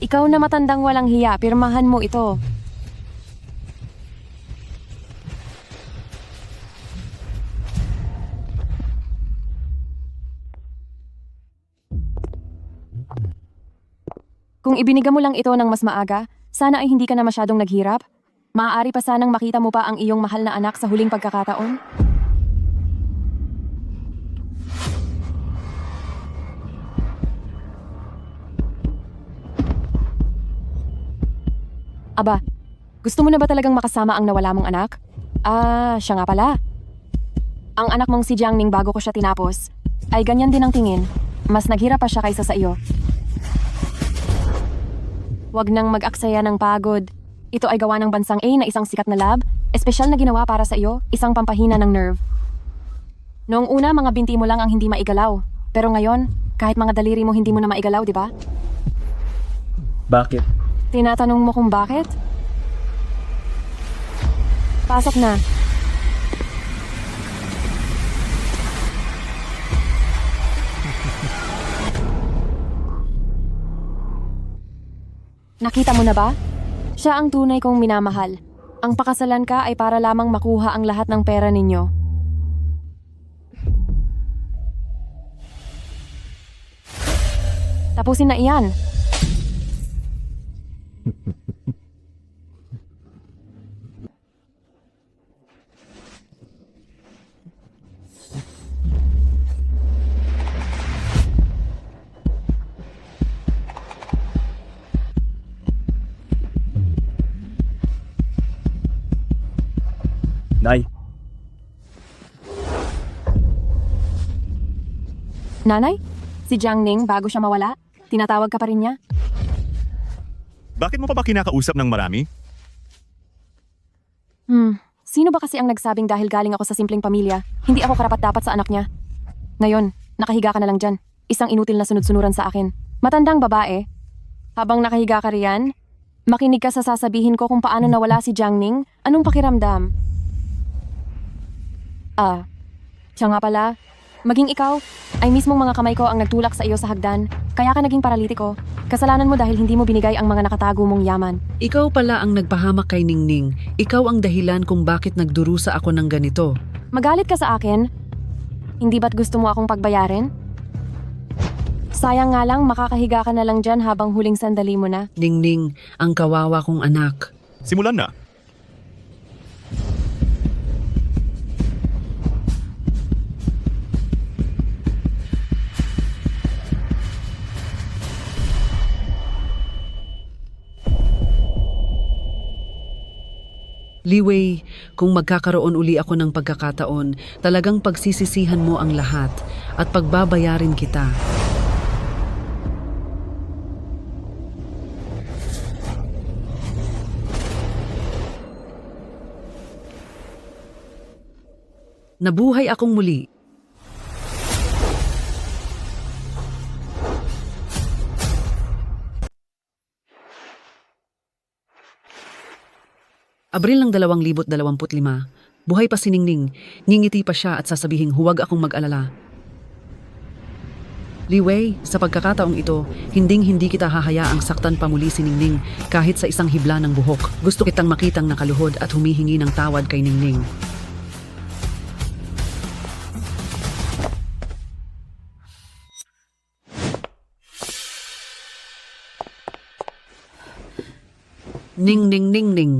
Ikaw na matandang walang hiya, pirmahan mo ito. Kung ibiniga mo lang ito ng mas maaga, sana ay hindi ka na masyadong naghirap. Maaari pa sanang makita mo pa ang iyong mahal na anak sa huling pagkakataon. Aba, gusto mo na ba talagang makasama ang nawala mong anak? Siya nga pala. Ang anak mong si Jiangning bago ko siya tinapos, ay ganyan din ang tingin. Mas naghirap pa siya kaysa sa iyo. Huwag nang mag-aksaya ng pagod. Ito ay gawa ng bansang A na isang sikat na lab, espesyal na ginawa para sa iyo, isang pampahina ng nerve. Noong una, mga binti mo lang ang hindi maigalaw. Pero ngayon, kahit mga daliri mo hindi mo na maigalaw, di ba? Bakit? Tinatanong mo kung bakit? Pasok na. Nakita mo na ba? Siya ang tunay kong minamahal. Ang pakasalan ka ay para lamang makuha ang lahat ng pera ninyo. Tapusin na iyan. Nay, Nanay? Si Jiangning bago siya mawala? Tinatawag ka pa rin niya? Bakit mo pa ba kinakausap ng marami? Sino ba kasi ang nagsabing dahil galing ako sa simpleng pamilya, hindi ako karapat-dapat sa anak niya? Ngayon, nakahiga ka na lang dyan. Isang inutil na sunod-sunuran sa akin. Matandang babae. Habang nakahiga ka riyan, makinig ka sa sasabihin ko kung paano nawala si Jiangning. Anong pakiramdam? Siya nga pala. Maging ikaw, ay mismong mga kamay ko ang nagtulak sa iyo sa hagdan, kaya ka naging paralitiko. Kasalanan mo dahil hindi mo binigay ang mga nakatago mong yaman. Ikaw pala ang nagpahamak kay Ningning. Ikaw ang dahilan kung bakit nagdurusa ako ng ganito. Magalit ka sa akin? Hindi ba't gusto mo akong pagbayarin? Sayang nga lang, makakahiga ka na lang dyan habang huling sandali mo na. Ningning, ang kawawa kong anak. Simulan na. Liwei, kung magkakaroon uli ako ng pagkakataon, talagang pagsisisihan mo ang lahat at pagbabayarin kita. Nabuhay akong muli. Abril ng 2025, buhay pa si Ningning, ngingiti pa siya at sasabihing huwag akong mag-alala. Liwei, sa pagkakataong ito, hinding-hindi kita hahayaang saktan pa muli si Ningning kahit sa isang hibla ng buhok. Gusto kitang makitang nakaluhod at humihingi ng tawad kay Ningning. Ning ning ning ning.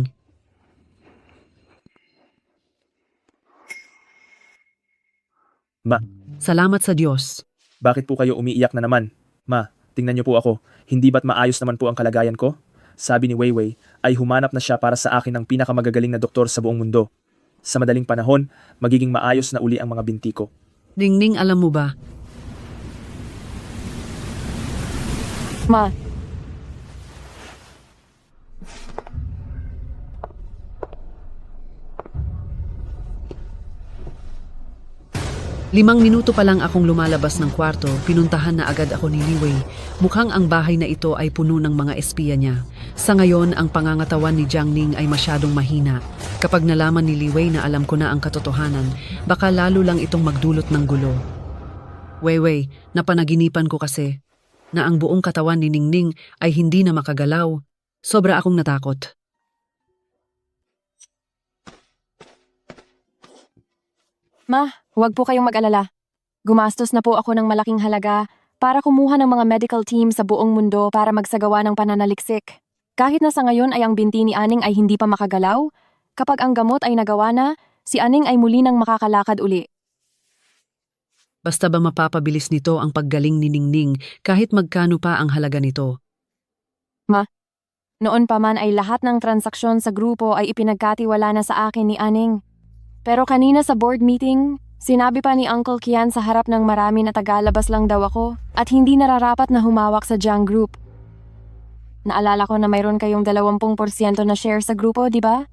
Ma, Salamat sa Diyos. bakit po kayo umiiyak na naman? Ma, tingnan niyo po ako. Hindi ba't maayos naman po ang kalagayan ko? Sabi ni Weiwei ay humanap na siya para sa akin ng pinakamagagaling na doktor sa buong mundo. Sa madaling panahon, magiging maayos na uli ang mga binti ko. Ningning, alam mo ba? Ma, Limang minuto pa lang akong lumalabas ng kwarto, pinuntahan na agad ako ni Liwei. Mukhang ang bahay na ito ay puno ng mga espiya niya. Sa ngayon, ang pangangatawan ni Jiangning ay masyadong mahina. Kapag nalaman ni Liwei na alam ko na ang katotohanan, baka lalo lang itong magdulot ng gulo. Weiwei, napanaginipan ko kasi. na ang buong katawan ni Ningning ay hindi na makagalaw. Sobra akong natakot. Ma, huwag po kayong mag-alala. Gumastos na po ako ng malaking halaga para kumuha ng mga medical team sa buong mundo para magsagawa ng pananaliksik. Kahit na sa ngayon ay ang binti ni Aning ay hindi pa makagalaw, kapag ang gamot ay nagawa na, si Aning ay muli nang makakalakad uli. Basta ba mapapabilis nito ang paggaling ni Ningning kahit magkano pa ang halaga nito? Noon pa man ay lahat ng transaksyon sa grupo ay ipinagkatiwala na sa akin ni Aning. Pero kanina sa board meeting, sinabi pa ni Uncle Kian sa harap ng marami na tagalabas lang daw ako at hindi nararapat na humawak sa Jiang Group. Naalala ko na mayroon kayong 20% na share sa grupo, di ba?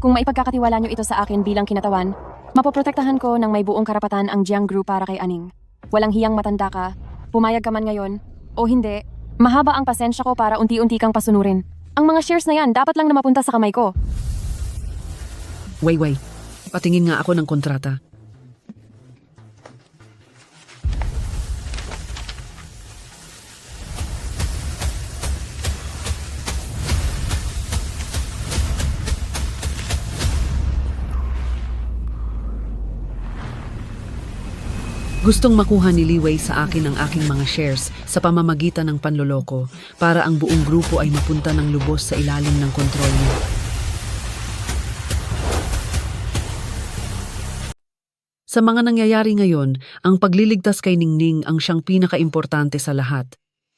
Kung maipagkakatiwala nyo ito sa akin bilang kinatawan, mapoprotektahan ko ng may buong karapatan ang Jiang Group para kay Aning. Walang hiyang matanda ka, pumayag ka man ngayon, o hindi, mahaba ang pasensya ko para unti-unti kang pasunurin. Ang mga shares na yan dapat lang na mapunta sa kamay ko. Wait. Patingin nga ako ng kontrata. Gustong makuha ni Liwei sa akin ang aking mga shares sa pamamagitan ng panloloko para ang buong grupo ay mapunta ng lubos sa ilalim ng kontrol niya. Sa mga nangyayari ngayon, ang pagliligtas kay Ningning ang siyang pinakaimportante sa lahat.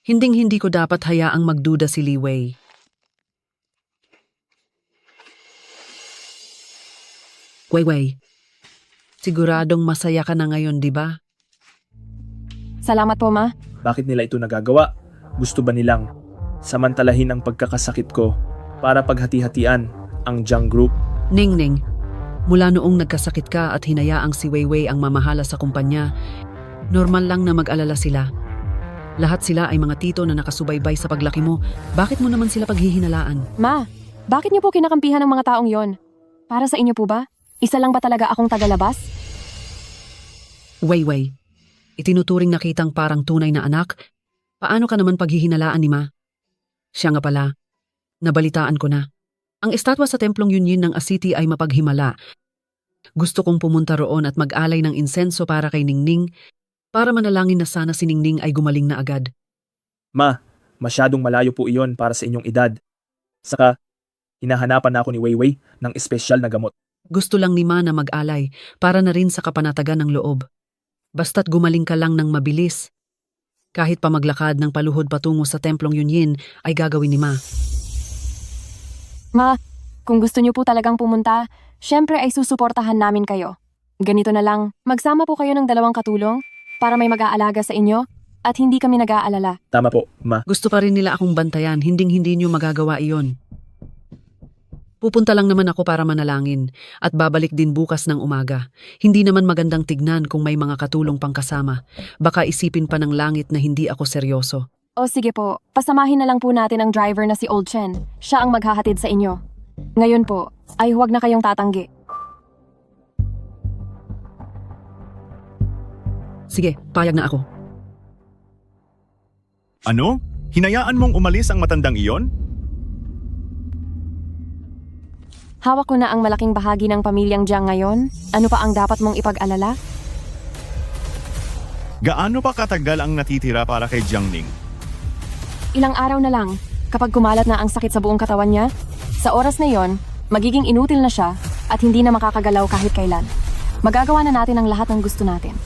Hinding-hindi ko dapat hayaang magduda si Liwei. Wei, siguradong masaya ka na ngayon, di ba? Salamat po, Ma. Bakit nila ito nagagawa? Gusto ba nilang samantalahin ang pagkakasakit ko para paghati-hatian ang Jiang Group? Ningning, mula noong nagkasakit ka at hinayaang si Weiwei ang mamahala sa kumpanya, normal lang na mag-alala sila. Lahat sila ay mga tito na nakasubaybay sa paglaki mo. Bakit mo naman sila paghihinalaan? Ma, bakit niyo po kinakampihan ng mga taong yon? Para sa inyo po ba? Isa lang ba talaga akong tagalabas? Weiwei, itinuturing na kitang parang tunay na anak. Paano ka naman paghihinalaan ni Ma? Siya nga pala, nabalitaan ko na. Ang estatwa sa Templong Yunyin ng Asiti ay mapaghimala. Gusto kong pumunta roon at mag-alay ng insenso para kay Ningning, para manalangin na sana si Ningning ay gumaling na agad. Ma, masyadong malayo po iyon para sa inyong edad. Saka, hinahanapan na ako ni Weiwei ng espesyal na gamot. Gusto lang ni Ma na mag-alay para na rin sa kapanatagan ng loob. Basta't gumaling ka lang ng mabilis. Kahit pa maglakad ng paluhod patungo sa Templong Yunyin ay gagawin ni Ma. Ma, kung gusto niyo po talagang pumunta, syempre ay susuportahan namin kayo. Ganito na lang, magsama po kayo ng 2 katulong para may mag-aalaga sa inyo at hindi kami nag-aalala. Tama po, Ma. Gusto pa rin nila akong bantayan, hinding-hindi niyo magagawa iyon. Pupunta lang naman ako para manalangin at babalik din bukas ng umaga. Hindi naman magandang tignan kung may mga katulong pang kasama. Baka isipin pa ng langit na hindi ako seryoso. O sige po, pasamahin na lang po natin ang driver na si Old Chen. Siya ang maghahatid sa inyo. Ngayon po, ay huwag na kayong tatanggi. Sige, payag na ako. Ano? Hinayaan mong umalis ang matandang iyon? Hawak ko na ang malaking bahagi ng pamilyang Jiang ngayon. Ano pa ang dapat mong ipag-alala? Gaano pa katagal ang natitira para kay Jiang Ning? Ilang araw na lang, kapag kumalat na ang sakit sa buong katawan niya, sa oras na yon, magiging inutil na siya at hindi na makakagalaw kahit kailan. Magagawa na natin ang lahat ng gusto natin.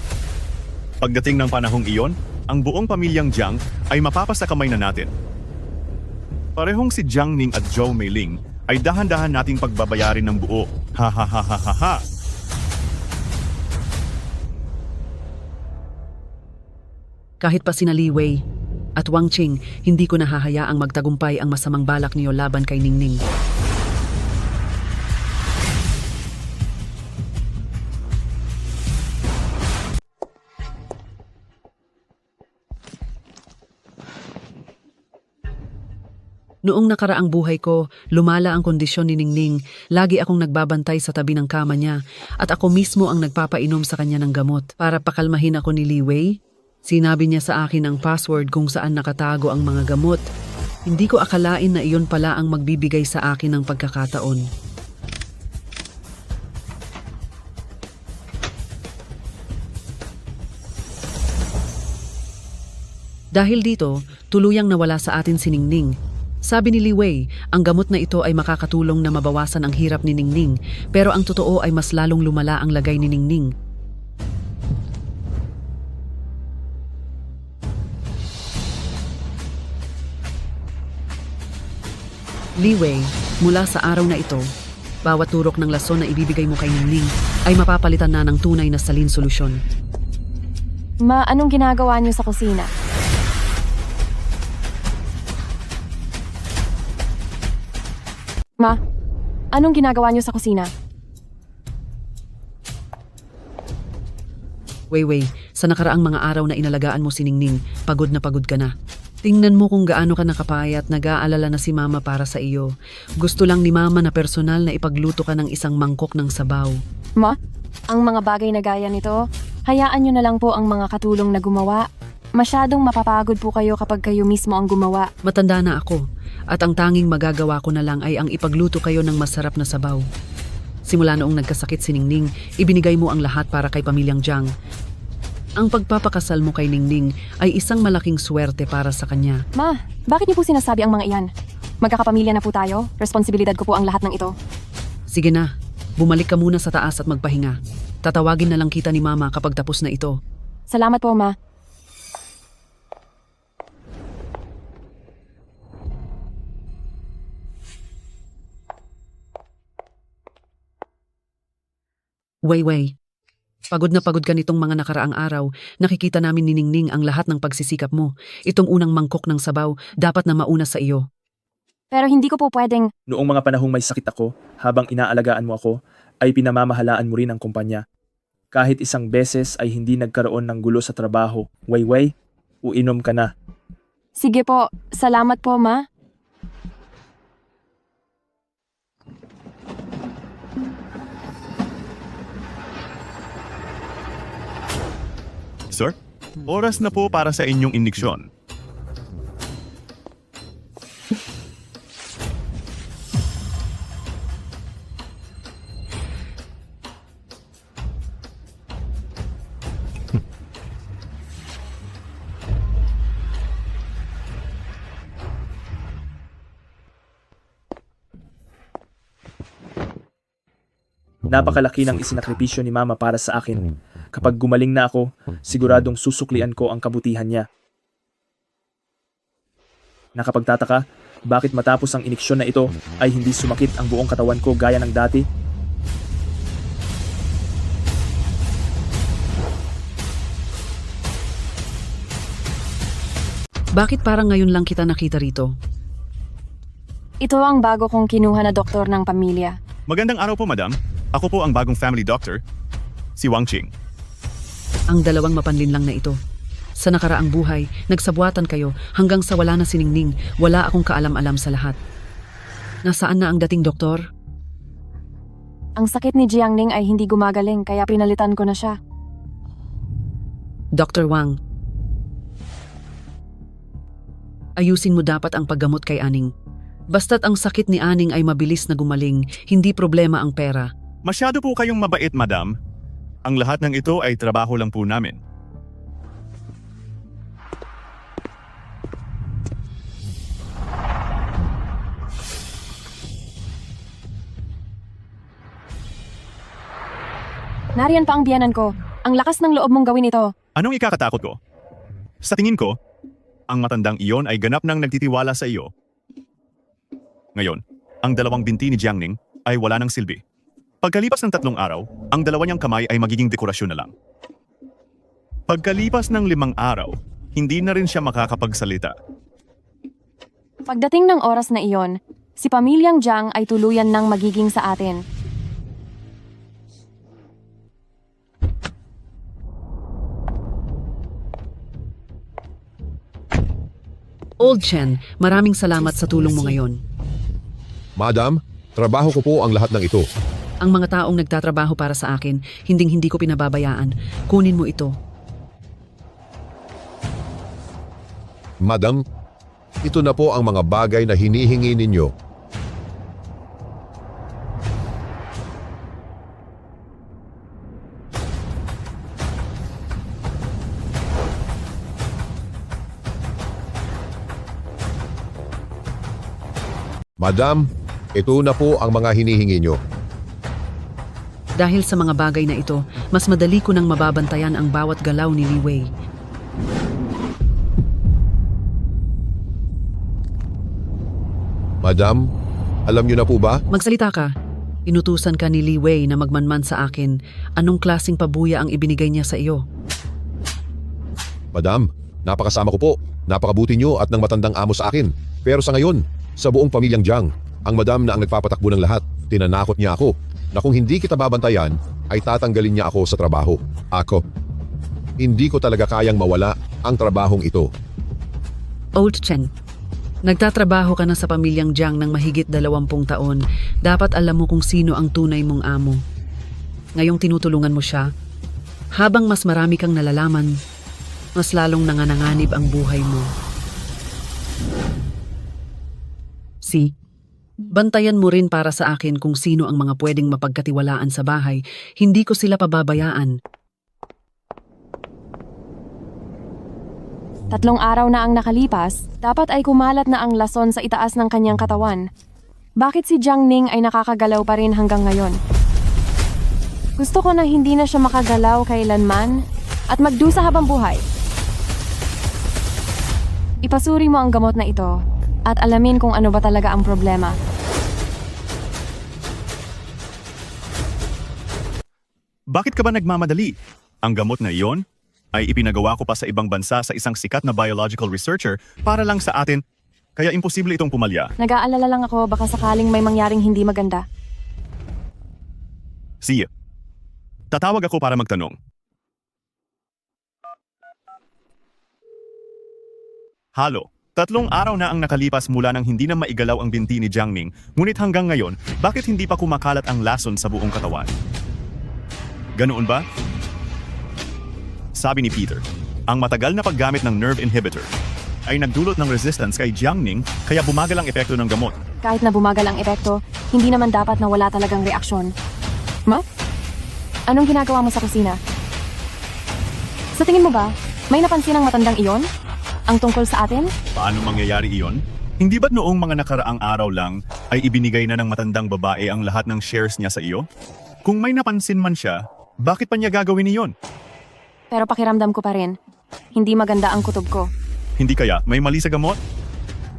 Pagdating ng panahong iyon, ang buong pamilyang Jiang ay mapapasa kamay na natin. Parehong si Jiang Ning at Zhou Meiling ay dahan-dahan nating pagbabayarin ng buo. Ha ha ha ha ha ha. Kahit pa sina Liwei at Wang Qing, hindi ko nahahayaang magtagumpay ang masamang balak niyo laban kay Ningning. Noong nakaraang buhay ko, lumala ang kondisyon ni Ningning. Lagi akong nagbabantay sa tabi ng kama niya at ako mismo ang nagpapainom sa kanya ng gamot para pakalmahin ako ni Liwei. Sinabi niya sa akin ang password kung saan nakatago ang mga gamot. Hindi ko akalain na iyon pala ang magbibigay sa akin ng pagkakataon. Dahil dito, tuluyang nawala sa atin si Ningning. Sabi ni Li Wei, ang gamot na ito ay makakatulong na mabawasan ang hirap ni Ningning, pero ang totoo ay mas lalong lumala ang lagay ni Ningning. Li Wei, mula sa araw na ito, bawat turok ng lason na ibibigay mo kay Ningning ay mapapalitan na ng tunay na salin solusyon. Ma, anong ginagawa niyo sa kusina? Ma, anong ginagawa niyo sa kusina? Wei, sa nakaraang mga araw na inalagaan mo si Ningning, pagod na pagod ka na. Tingnan mo kung gaano ka nakapayat, nag-aalala na si Mama para sa iyo. Gusto lang ni Mama na personal na ipagluto ka ng isang mangkok ng sabaw. Ma, ang mga bagay na gaya nito, hayaan niyo na lang po ang mga katulong na gumawa. Masyadong mapapagod po kayo kapag kayo mismo ang gumawa. Matanda na ako, at ang tanging magagawa ko na lang ay ang ipagluto kayo ng masarap na sabaw. Simula noong nagkasakit si Ningning, ibinigay mo ang lahat para kay pamilyang Jiang. Ang pagpapakasal mo kay Ningning ay isang malaking swerte para sa kanya. Ma, bakit niyo po sinasabi ang mga iyan? Magkakapamilya na po tayo. Responsibilidad ko po ang lahat ng ito. Sige na, bumalik ka muna sa taas at magpahinga. Tatawagin na lang kita ni Mama kapag tapos na ito. Salamat po, Ma. Wei, pagod na pagod ka nitong mga nakaraang araw. Nakikita namin ni Ningning ang lahat ng pagsisikap mo. Itong unang mangkok ng sabaw, dapat na mauna sa iyo. Pero hindi ko po pwedeng... Noong mga panahong may sakit ako, habang inaalagaan mo ako, ay pinamamahalaan mo rin ang kumpanya. Kahit isang beses ay hindi nagkaroon ng gulo sa trabaho. Wei, uinom ka na. Sige po, salamat po, Ma. Sir, oras na po para sa inyong indiksyon. Napakalaki ng isinakripisyo ni Mama para sa akin. Kapag gumaling na ako, siguradong susuklian ko ang kabutihan niya. Nakapagtataka, bakit matapos ang iniksyon na ito ay hindi sumakit ang buong katawan ko gaya ng dati? Bakit parang ngayon lang kita nakita rito? Ito ang bago kong kinuha na doktor ng pamilya. Magandang araw po, madam. Ako po ang bagong family doctor, si Wang Qing. Ang dalawang mapanlinlang na ito. Sa nakaraang buhay, nagsabuatan kayo hanggang sa wala na si Ningning, wala akong kaalam-alam sa lahat. Nasaan na ang dating doktor? Ang sakit ni Jiangning ay hindi gumagaling kaya pinalitan ko na siya. Dr. Wang, ayusin mo dapat ang paggamot kay Aning. Basta't ang sakit ni Aning ay mabilis na gumaling, hindi problema ang pera. Masyado po kayong mabait, madam. Ang lahat ng ito ay trabaho lang po namin. Nariyan pa ang biyanan ko. Ang lakas ng loob mong gawin ito. Anong ikakatakot ko? Sa tingin ko, ang matandang iyon ay ganap nang nagtitiwala sa iyo. Ngayon, ang dalawang binti ni Jiangning ay wala ng silbi. Pagkalipas ng 3 araw, ang dalawa niyang kamay ay magiging dekorasyon na lang. Pagkalipas ng 5 araw, hindi na rin siya makakapagsalita. Pagdating ng oras na iyon, si pamilyang Jiang ay tuluyan ng magiging sa atin. Old Chen, maraming salamat sa tulong mo ngayon. Madam, trabaho ko po ang lahat ng ito. Ang mga taong nagtatrabaho para sa akin, hinding-hindi ko pinababayaan. Kunin mo ito. Madam, ito na po ang mga bagay na hinihingi ninyo. Madam, ito na po ang mga hinihingi nyo. Dahil sa mga bagay na ito, mas madali ko nang mababantayan ang bawat galaw ni Li Wei. Madam, alam nyo na po ba? Magsalita ka. Inutusan ka ni Li Wei na magmanman sa akin. Anong klaseng pabuya ang ibinigay niya sa iyo? Madam, napakasama ko po. Napakabuti nyo at ng matandang amo sa akin. Pero sa ngayon, sa buong pamilyang Jiang, ang madam na ang nagpapatakbo ng lahat, tinanakot niya ako na kung hindi kita babantayan, ay tatanggalin niya ako sa trabaho. Ako, hindi ko talaga kayang mawala ang trabahong ito. Old Chen, nagtatrabaho ka na sa pamilyang Jiang ng mahigit 20 taon. Dapat alam mo kung sino ang tunay mong amo. Ngayong tinutulungan mo siya, habang mas marami kang nalalaman, mas lalong nanganganib ang buhay mo. Bantayan mo rin para sa akin kung sino ang mga pwedeng mapagkatiwalaan sa bahay. Hindi ko sila pababayaan. 3 araw na ang nakalipas, dapat ay kumalat na ang lason sa itaas ng kanyang katawan. Bakit si Jiang Ning ay nakakagalaw pa rin hanggang ngayon? Gusto ko na hindi na siya makagalaw kailanman at magdusa habang buhay. Ipasuri mo ang gamot na ito at alamin kung ano ba talaga ang problema. Bakit ka ba nagmamadali? Ang gamot na iyon ay ipinagawa ko pa sa ibang bansa sa isang sikat na biological researcher para lang sa atin, kaya imposible itong pumalya. Nag-aalala lang ako baka sakaling may mangyaring hindi maganda. Sige. Tatawag ako para magtanong. Halo. 3 araw na ang nakalipas mula nang hindi na maigalaw ang binti ni Jiang Ning, ngunit hanggang ngayon, bakit hindi pa kumakalat ang lason sa buong katawan? Ganoon ba? Sabi ni Peter, ang matagal na paggamit ng nerve inhibitor ay nagdulot ng resistance kay Jiang Ning kaya bumagal ang epekto ng gamot. Kahit na bumagal ang epekto, hindi naman dapat na wala talagang reaksyon. Ma? Anong ginagawa mo sa kusina? Sa tingin mo ba, may napansin ang matandang iyon? Ang tungkol sa atin? Paano mangyayari iyon? Hindi ba't noong mga nakaraang araw lang ay ibinigay na ng matandang babae ang lahat ng shares niya sa iyo? Kung may napansin man siya, bakit pa niya gagawin iyon? Pero pakiramdam ko pa rin, hindi maganda ang kutob ko. Hindi kaya may mali sa gamot?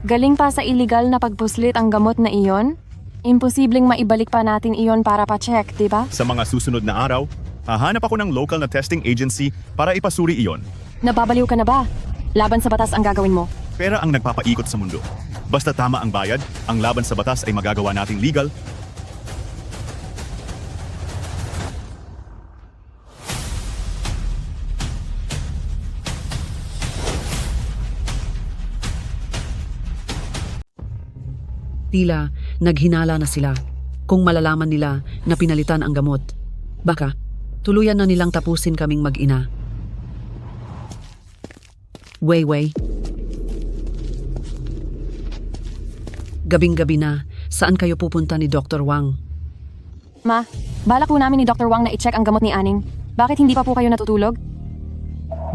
Galing pa sa illegal na pagpuslit ang gamot na iyon? Imposibleng maibalik pa natin iyon para pa-check, di ba? Sa mga susunod na araw, hahanap ako ng local na testing agency para ipasuri iyon. Nababaliw ka na ba? Laban sa batas ang gagawin mo. Pera ang nagpapaikot sa mundo. Basta tama ang bayad, ang laban sa batas ay magagawa nating legal. Tila, naghinala na sila. Kung malalaman nila na pinalitan ang gamot, baka tuluyan na nilang tapusin kaming mag-ina. Wei. Gabing-gabi na, saan kayo pupunta ni Dr. Wang? Ma, balak po namin ni Dr. Wang na i-check ang gamot ni Aning. Bakit hindi pa po kayo natutulog?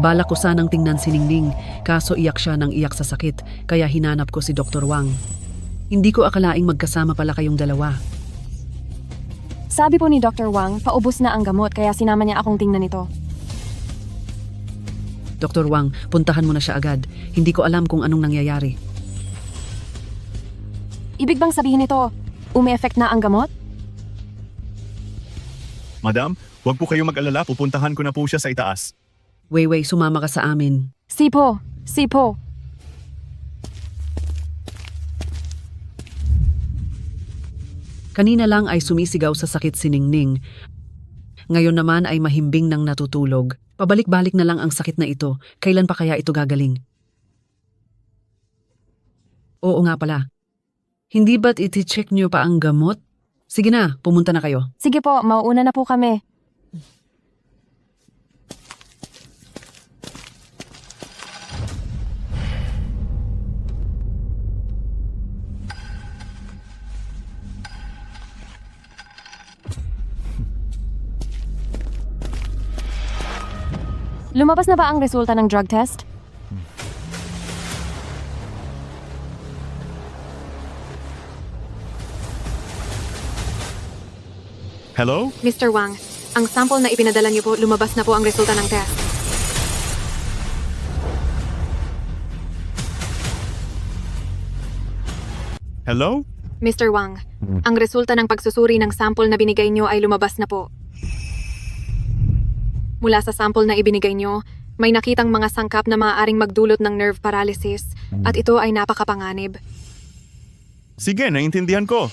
Balak ko sanang tingnan si Ningning, kaso iyak siya ng iyak sa sakit, kaya hinanap ko si Dr. Wang. Hindi ko akalaing magkasama pala kayong dalawa. Sabi po ni Dr. Wang, paubos na ang gamot kaya sinama niya akong tingnan ito. Dr. Wang, puntahan mo na siya agad. Hindi ko alam kung anong nangyayari. Ibig bang sabihin nito, umi-effect na ang gamot? Madam, huwag po kayong mag-alala, pupuntahan ko na po siya sa itaas. Wei, sumama ka sa amin. Sipo! Kanina lang ay sumisigaw sa sakit si Ningning. Ngayon naman ay mahimbing nang natutulog. Pabalik-balik na lang ang sakit na ito. Kailan pa kaya ito gagaling? Oo nga pala. Hindi ba't iti-check niyo pa ang gamot? Sige na, pumunta na kayo. Sige po, mauuna na po kami. Lumabas na ba ang resulta ng drug test? Hello? Mr. Wang, ang sample na ipinadala niyo po, lumabas na po ang resulta ng test. Hello? Mr. Wang, ang resulta ng pagsusuri ng sample na binigay niyo ay lumabas na po. Mula sa sample na ibinigay niyo, may nakitang mga sangkap na maaaring magdulot ng nerve paralysis at ito ay napakapanganib. Sige, naintindihan ko.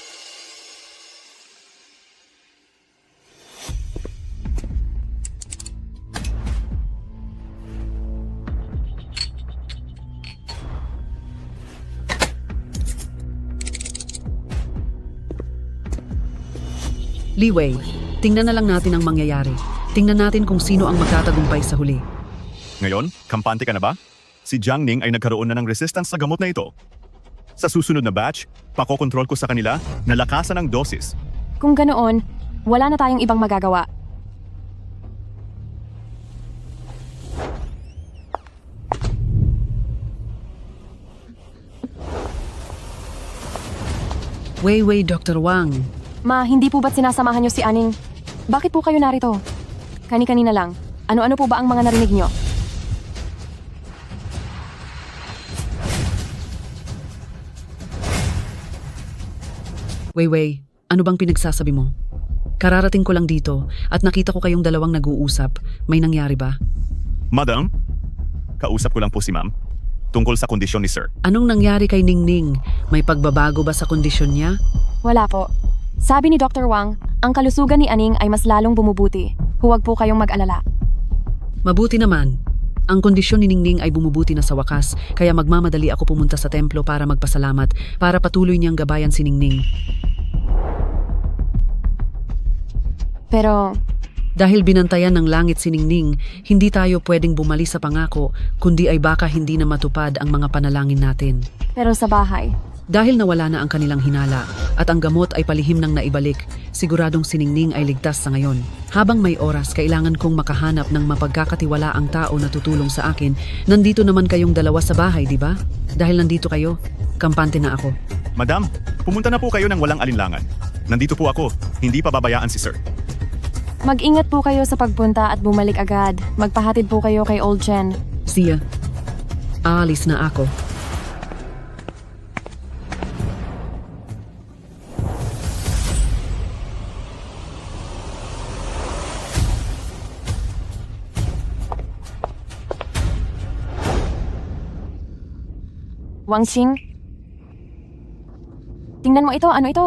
Li Wei, tingnan na lang natin ang mangyayari. Tingnan natin kung sino ang magtatagumpay sa huli. Ngayon, kampante ka na ba? Si Jiang Ning ay nagkaroon na ng resistance sa gamot na ito. Sa susunod na batch, pakokontrol ko sa kanila na lakasan ang dosis. Kung ganoon, wala na tayong ibang magagawa. Wei, Dr. Wang. Ma, hindi po ba't sinasamahan niyo si Aning? Bakit po kayo narito? Kani-kanina lang. Ano-ano po ba ang mga narinig niyo? Wei, ano bang pinagsasabi mo? Kararating ko lang dito at nakita ko kayong dalawang nag-uusap. May nangyari ba? Madam, kausap ko lang po si ma'am tungkol sa kondisyon ni sir. Anong nangyari kay Ningning? May pagbabago ba sa kondisyon niya? Wala po. Sabi ni Dr. Wang, ang kalusugan ni Aning ay mas lalong bumubuti. Huwag po kayong mag-alala. Mabuti naman. Ang kondisyon ni Ningning ay bumubuti na sa wakas, kaya magmamadali ako pumunta sa templo para magpasalamat, para patuloy niyang gabayan si Ningning. Pero, Dahil binantayan ng langit si Ningning, hindi tayo pwedeng bumali sa pangako, kundi ay baka hindi na matupad ang mga panalangin natin. pero sa bahay, Dahil nawala na ang kanilang hinala at ang gamot ay palihim nang naibalik, siguradong si Ningning ay ligtas sa ngayon. Habang may oras, kailangan kong makahanap ng mapagkakatiwalaang tao na tutulong sa akin. Nandito naman kayong dalawa sa bahay, di ba? Dahil nandito kayo, kampante na ako. Madam, pumunta na po kayo ng walang alinlangan. Nandito po ako, hindi pababayaan si sir. mag-ingat po kayo sa pagpunta at bumalik agad. Magpahatid po kayo kay Old Chen. Siya, aalis na ako. Wang Qing? Tingnan mo ito, ano ito?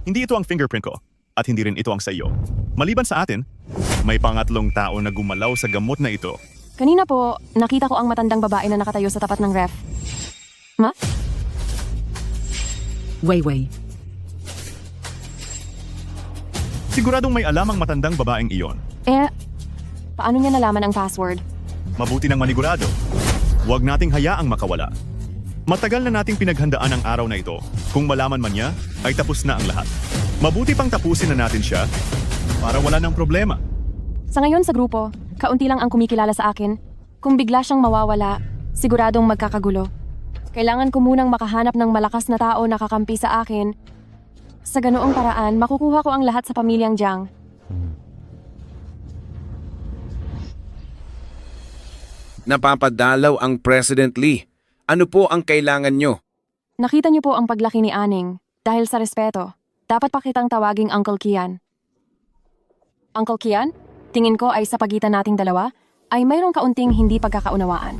Hindi ito ang fingerprint ko, at hindi rin ito ang sa iyo. Maliban sa atin, may pangatlong tao na gumalaw sa gamot na ito. Kanina po, nakita ko ang matandang babae na nakatayo sa tapat ng ref. Ma? Wei. Siguradong may alam ang matandang babaeng iyon. Paano niya nalaman ang password? Mabuti ng manigurado. Huwag nating hayaang makawala. Matagal na nating pinaghandaan ang araw na ito. Kung malaman man niya, ay tapos na ang lahat. Mabuti pang tapusin na natin siya para wala ng problema. Sa ngayon sa grupo, kaunti lang ang kumikilala sa akin. Kung bigla siyang mawawala, siguradong magkakagulo. Kailangan ko munang makahanap ng malakas na tao na kakampi sa akin. Sa ganoong paraan, makukuha ko ang lahat sa pamilyang Jiang. Napapadalaw ang President Lee. Ano po ang kailangan nyo? Nakita niyo po ang paglaki ni Aning. Dahil sa respeto, dapat pa kitang tawaging Uncle Kian. Uncle Kian, tingin ko ay sa pagitan nating dalawa, ay mayroong kaunting hindi pagkakaunawaan.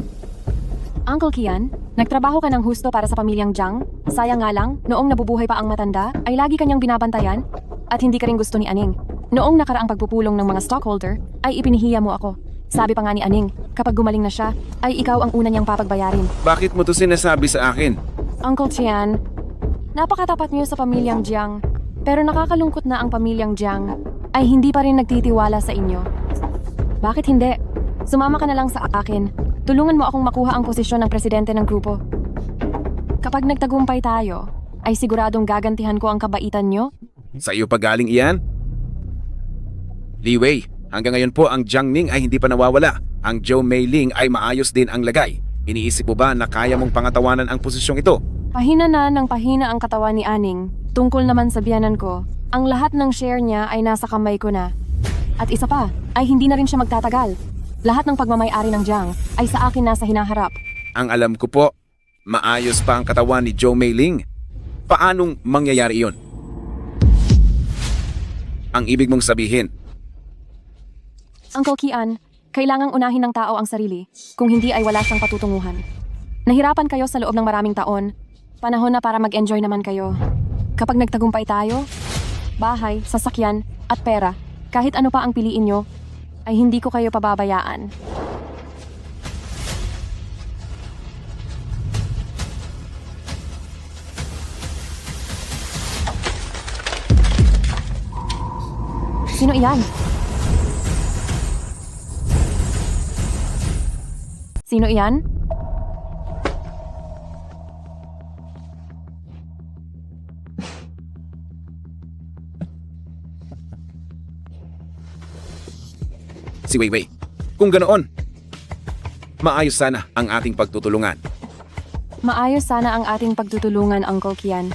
Uncle Kian, nagtrabaho ka ng husto para sa pamilyang Jiang. Sayang nga lang, noong nabubuhay pa ang matanda, ay lagi kanyang binabantayan at hindi ka rin gusto ni Aning. Noong nakaraang pagpupulong ng mga stockholder, ay ipinihiya mo ako. Sabi pa nga ni Aning, kapag gumaling na siya, ay ikaw ang una niyang papagbayarin. Bakit mo to sinasabi sa akin? Uncle Tian, napakatapat niyo sa pamilyang Jiang, pero nakakalungkot na ang pamilyang Jiang ay hindi pa rin nagtitiwala sa inyo. Bakit hindi? Sumama ka na lang sa akin. Tulungan mo akong makuha ang posisyon ng presidente ng grupo. Kapag nagtagumpay tayo, ay siguradong gagantihan ko ang kabaitan nyo. Sa iyo pa galing iyan? Li Wei, hanggang ngayon po ang Jiang Ning ay hindi pa nawawala. Ang Zhou Meiling ay maayos din ang lagay. Iniisip mo ba na kaya mong pangatawanan ang posisyong ito? Pahina na ng pahina ang katawan ni Aning. Tungkol naman sa biyanan ko, ang lahat ng share niya ay nasa kamay ko na. At isa pa, ay hindi na rin siya magtatagal. Lahat ng pagmamay-ari ng Jiang ay sa akin nasa hinaharap. Ang alam ko po, maayos pa ang katawan ni Zhou Meiling. Paanong mangyayari iyon? Ang ibig mong sabihin, Uncle Kian, kailangang unahin ng tao ang sarili, kung hindi ay wala siyang patutunguhan. Nahirapan kayo sa loob ng maraming taon. Panahon na para mag-enjoy naman kayo. Kapag nagtagumpay tayo, bahay, sasakyan, at pera, kahit ano pa ang piliin nyo, ay hindi ko kayo pababayaan. Sino iyan? Sino iyan? si Wei Wei. Kung ganoon, maayos sana ang ating pagtutulungan. Maayos sana ang ating pagtutulungan, Uncle Kian.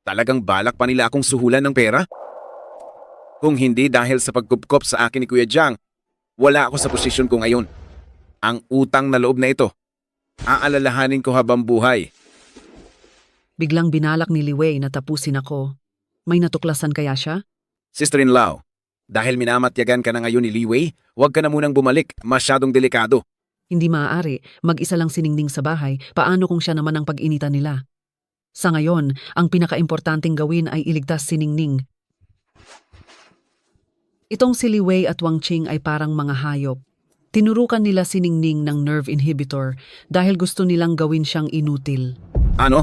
Talagang balak pa nila akong suhulan ng pera? Kung hindi dahil sa pagkupkop sa akin ni Kuya Jiang, wala ako sa posisyon ko ngayon. Ang utang na loob na ito, aalalahanin ko habang buhay. Biglang binalak ni Li Wei na tapusin ako. May natuklasan kaya siya? Sister-in-law, dahil minamatyagan ka na ngayon ni Li Wei, huwag ka na munang bumalik, masyadong delikado. Hindi maaari, mag-isa lang si Ningning sa bahay, paano kung siya naman ang pag-initan nila? Sa ngayon, ang pinakaimportanteng gawin ay iligtas si Ningning. Itong si Li Wei at Wang Qing ay parang mga hayop. Tinurukan nila si Ningning ng nerve inhibitor dahil gusto nilang gawin siyang inutil. Ano?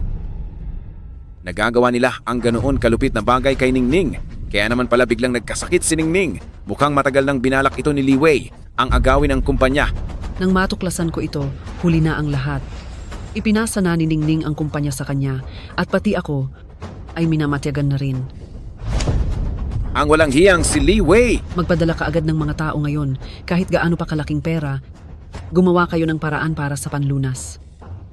Nagagawa nila ang ganoon kalupit na bagay kay Ningning. Kaya naman pala biglang nagkasakit si Ningning. Mukhang matagal nang binalak ito ni Li Wei, ang agawin ng kumpanya. Nang matuklasan ko ito, huli na ang lahat. Ipinasa na ni Ningning ang kumpanya sa kanya at pati ako ay minamatyagan na rin. Ang walang hiyang si Li Wei. Magpadala ka agad ng mga tao ngayon kahit gaano pa kalaking pera. Gumawa kayo ng paraan para sa panlunas.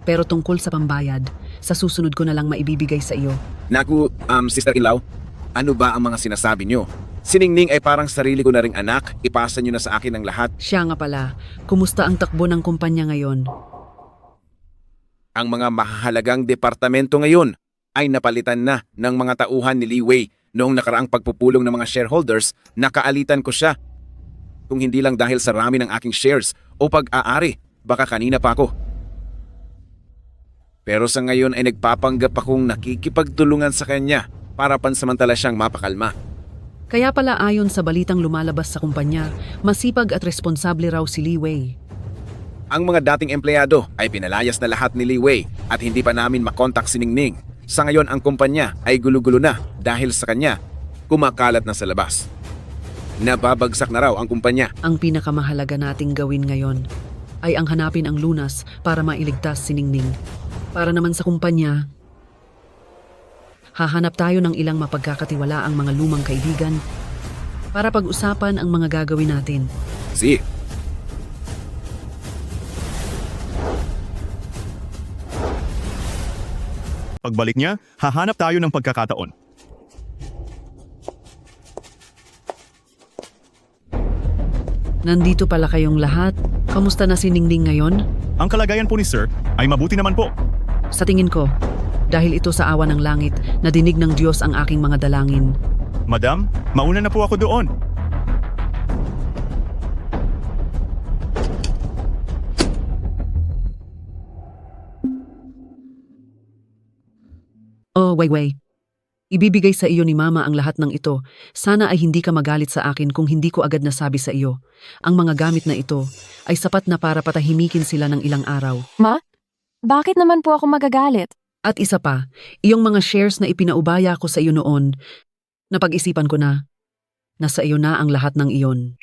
Pero tungkol sa pambayad, sa susunod ko na lang maibibigay sa iyo. Naku, sister-in-law, ano ba ang mga sinasabi nyo? Si Ningning ay parang sarili ko na ring anak, ipasa nyo na sa akin ang lahat. Siya nga pala, kumusta ang takbo ng kumpanya ngayon? Ang mga mahahalagang departamento ngayon ay napalitan na ng mga tauhan ni Li Wei. Noong nakaraang pagpupulong ng mga shareholders, nakaalitan ko siya. Kung hindi lang dahil sa rami ng aking shares o pag-aari, baka kanina pa ako. Pero sa ngayon ay nagpapanggap akong nakikipagtulungan sa kanya para pansamantala siyang mapakalma. Kaya pala ayon sa balitang lumalabas sa kumpanya, masipag at responsable raw si Li Wei. Ang mga dating empleyado ay pinalayas na lahat ni Li Wei at hindi pa namin makontak si Ningning. Sa ngayon ang kumpanya ay gulo-gulo na dahil sa kanya kumakalat na sa labas. Nababagsak na raw ang kumpanya. Ang pinakamahalaga nating gawin ngayon ay ang hanapin ang lunas para mailigtas si Ningning. Para naman sa kumpanya, hahanap tayo ng ilang mapagkakatiwalaang mga lumang kaibigan para pag-usapan ang mga gagawin natin. Si Pagbalik niya, hahanap tayo ng pagkakataon. Nandito pala kayong lahat. Kamusta na si Ningning ngayon? Ang kalagayan po ni Sir ay mabuti naman po. Sa tingin ko, dahil ito sa awa ng langit, nadinig ng Diyos ang aking mga dalangin. Madam, mauna na po ako doon. Oh, Wei Wei. Ibibigay sa iyo ni Mama ang lahat ng ito. Sana ay hindi ka magalit sa akin kung hindi ko agad nasabi sa iyo. Ang mga gamit na ito ay sapat na para patahimikin sila ng ilang araw. Ma? Bakit naman po ako magagalit? At isa pa, iyong mga shares na ipinaubaya ko sa iyo noon, napag-isipan ko na, nasa iyo na ang lahat ng iyon.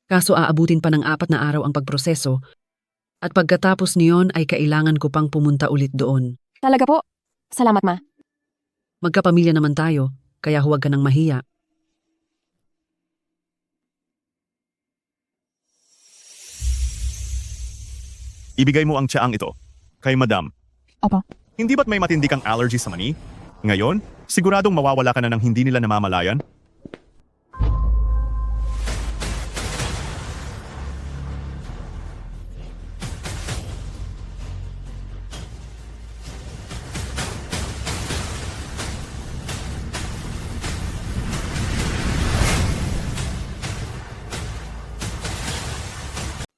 Kaso aabutin pa ng 4 na araw ang pagproseso, at pagkatapos niyon ay kailangan ko pang pumunta ulit doon. Talaga po? Salamat, Ma. Magkapamilya naman tayo, kaya huwag ka nang mahiya. Ibigay mo ang tsaang ito. Kay Madam. Opo. Hindi ba't may matindi kang allergy sa mani? Ngayon, siguradong mawawala ka na ng hindi nila namamalayan?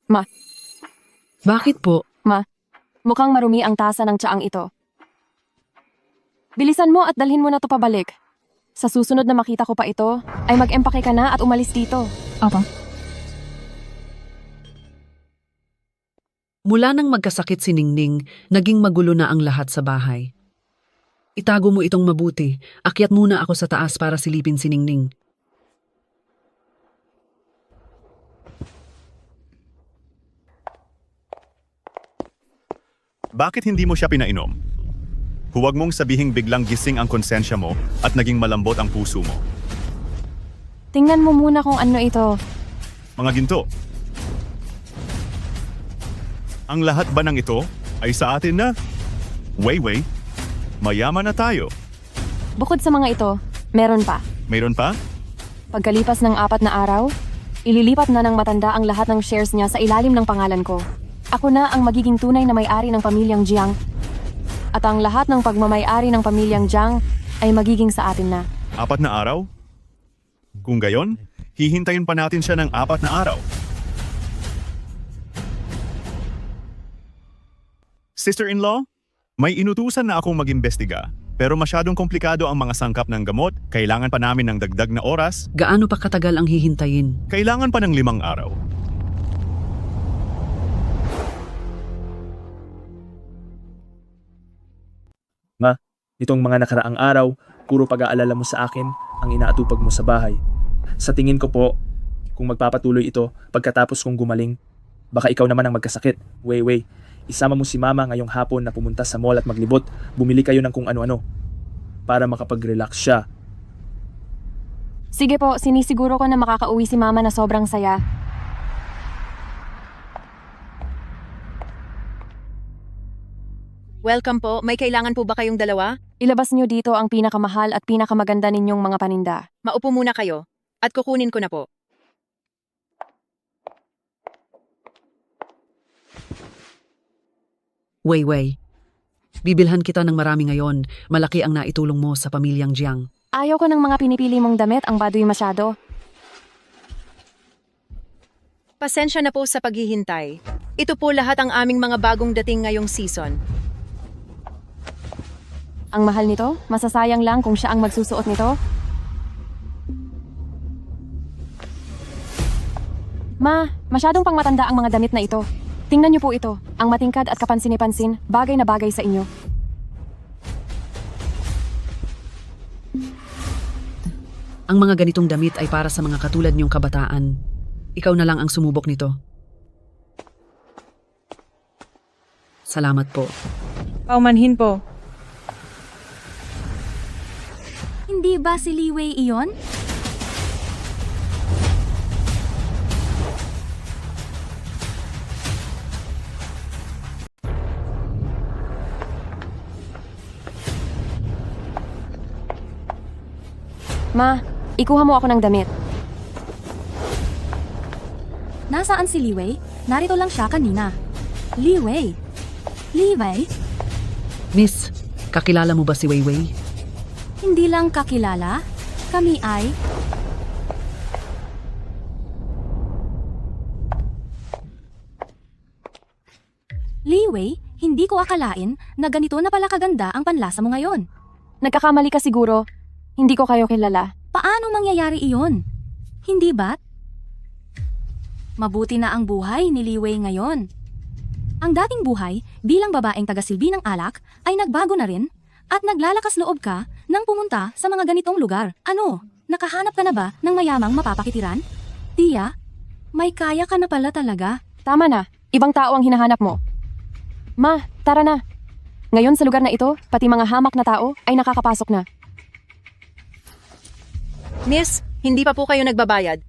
Ma, Bakit po? mukhang marumi ang tasa ng tsaang ito. Bilisan mo at dalhin mo na to pabalik. Sa susunod na makita ko pa ito, ay mag-empake ka na at umalis dito. Opo. Mula nang magkasakit si Ningning, naging magulo na ang lahat sa bahay. Itago mo itong mabuti. Akyat muna ako sa taas para silipin si Ningning. Bakit hindi mo siya pinainom? Huwag mong sabihing biglang gising ang konsensya mo at naging malambot ang puso mo. Tingnan mo muna kung ano ito. Mga ginto. Ang lahat ba ng ito ay sa atin na? Wayway, mayaman na tayo. Bukod sa mga ito, meron pa. Mayroon pa? Pagkalipas ng 4 na araw, ililipat na ng matanda ang lahat ng shares niya sa ilalim ng pangalan ko. Ako na ang magiging tunay na may-ari ng pamilyang Jiang. At ang lahat ng pagmamay-ari ng pamilyang Jiang ay magiging sa atin na. 4 na araw? Kung gayon, hihintayin pa natin siya ng 4 na araw. Sister-in-law, may inutusan na akong mag-imbestiga. Pero masyadong komplikado ang mga sangkap ng gamot, kailangan pa namin ng dagdag na oras, Gaano pa katagal ang hihintayin? kailangan pa ng 5 araw. Nitong mga nakaraang araw, puro pag-aalala mo sa akin ang inaatupag mo sa bahay. Sa tingin ko po, kung magpapatuloy ito pagkatapos kong gumaling, baka ikaw naman ang magkasakit. Way, isama mo si Mama ngayong hapon na pumunta sa mall at maglibot. Bumili kayo ng kung ano-ano para makapag-relax siya. Sige po, sinisiguro ko na makakauwi si Mama na sobrang saya. Welcome po. May kailangan po ba kayong dalawa? Ilabas niyo dito ang pinakamahal at pinakamaganda ninyong mga paninda. Maupo muna kayo. At kukunin ko na po. Wayway. Bibilhan kita ng marami ngayon. Malaki ang naitulong mo sa pamilyang Jiang. Ayaw ko ng mga pinipili mong damit, ang baduy masyado. Pasensya na po sa paghihintay. Ito po lahat ang aming mga bagong dating ngayong season. Ang mahal nito, masasayang lang kung siya ang magsusuot nito. Ma, masyadong pangmatanda ang mga damit na ito. Tingnan niyo po ito, ang matingkad at kapansin-pansin, bagay na bagay sa inyo. Ang mga ganitong damit ay para sa mga katulad niyong kabataan. Ikaw na lang ang sumubok nito. Salamat po. Paumanhin po. Hindi ba si Li Wei iyon? Ma, ikuha mo ako ng damit. Nasaan si Li Wei? Narito lang siya kanina. Li Wei? Li Wei? Miss, kakilala mo ba si Wayway? Hindi lang kakilala. Kami ay... Li Wei, hindi ko akalain na ganito na pala kaganda ang panlasa mo ngayon. Nagkakamali ka siguro. Hindi ko kayo kilala. Paano mangyayari iyon? Hindi ba't? Mabuti na ang buhay ni Liwei ngayon. Ang dating buhay bilang babaeng tagasilbi ng alak ay nagbago na rin at naglalakas loob ka nang pumunta sa mga ganitong lugar. Ano? Nakahanap ka na ba ng mayamang mapapakitiran? Tia, may kaya ka na pala talaga. Tama na, ibang tao ang hinahanap mo. Ma, tara na. Ngayon sa lugar na ito, pati mga hamak na tao ay nakakapasok na. Miss, hindi pa po kayo nagbabayad.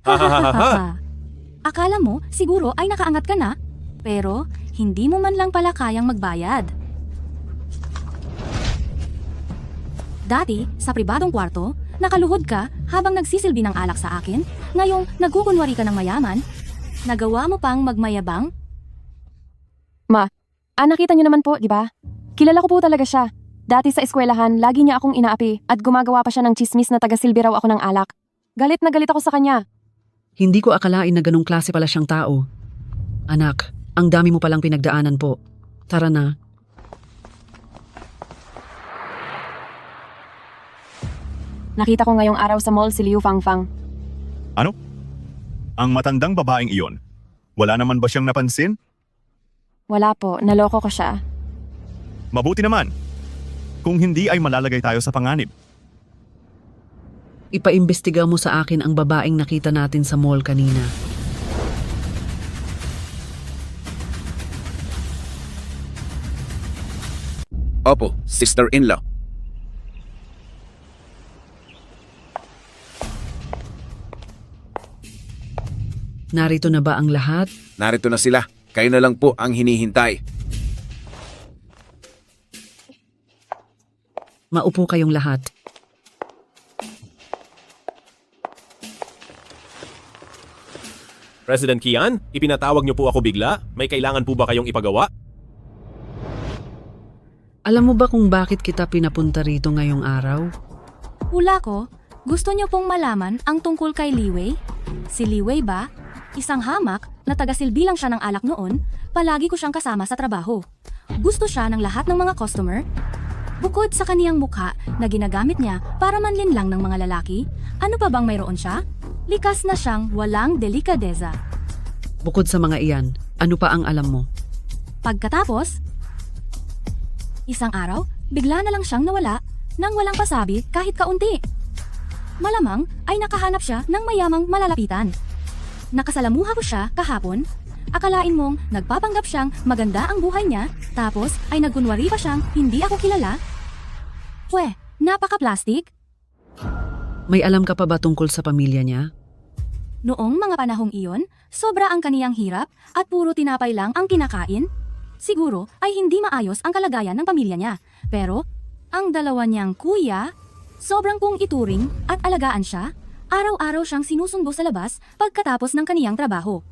Akala mo siguro ay nakaangat ka na, pero hindi mo man lang pala kayang magbayad. Dati, sa pribadong kwarto, nakaluhod ka habang nagsisilbi ng alak sa akin. Ngayong nagkukunwari ka ng mayaman, nagawa mo pang magmayabang? Nakita niyo naman po, di ba? Kilala ko po talaga siya. Dati sa eskwelahan, lagi niya akong inaapi at gumagawa pa siya ng chismis na tagasilbi raw ako ng alak. Galit na galit ako sa kanya. Hindi ko akalain na ganong klase pala siyang tao. Anak, ang dami mo palang pinagdaanan po. Tara na. Nakita ko ngayong araw sa mall si Liu Fangfang. Ano? Ang matandang babaeng iyon? Wala naman ba siyang napansin? Wala po, naloko ko siya. Mabuti naman. Kung hindi ay malalagay tayo sa panganib. Ipaimbestiga mo sa akin ang babaeng nakita natin sa mall kanina. Opo, sister-in-law. Narito na ba ang lahat? Narito na sila. Kayo na lang po ang hinihintay. Maupo kayong lahat. President Kian, ipinatawag niyo po ako bigla? May kailangan po ba kayong ipagawa? Alam mo ba kung bakit kita pinapunta rito ngayong araw? Hula ko, gusto niyo pong malaman ang tungkol kay Liwei? Si Liwei ba? Isang hamak na tagasilbi lang siya ng alak noon, palagi ko siyang kasama sa trabaho. Gusto siya ng lahat ng mga customer. Bukod sa kaniyang mukha na ginagamit niya para manlin lang ng mga lalaki, ano pa bang mayroon siya? Likas na siyang walang delikadeza. Bukod sa mga iyan, ano pa ang alam mo? Pagkatapos, isang araw, bigla na lang siyang nawala nang walang pasabi kahit kaunti. Malamang ay nakahanap siya ng mayamang malalapitan. Nakasalamuha ko siya kahapon. Akalain mong nagpapanggap siyang maganda ang buhay niya, tapos ay nagkunwari pa siyang hindi ako kilala? Pwe, napaka-plastic. May alam ka pa ba tungkol sa pamilya niya? Noong mga panahong iyon, sobra ang kaniyang hirap at puro tinapay lang ang kinakain. Siguro ay hindi maayos ang kalagayan ng pamilya niya. Pero, ang dalawa niyang kuya, sobrang kong ituring at alagaan siya. Araw-araw siyang sinusundo sa labas pagkatapos ng kaniyang trabaho.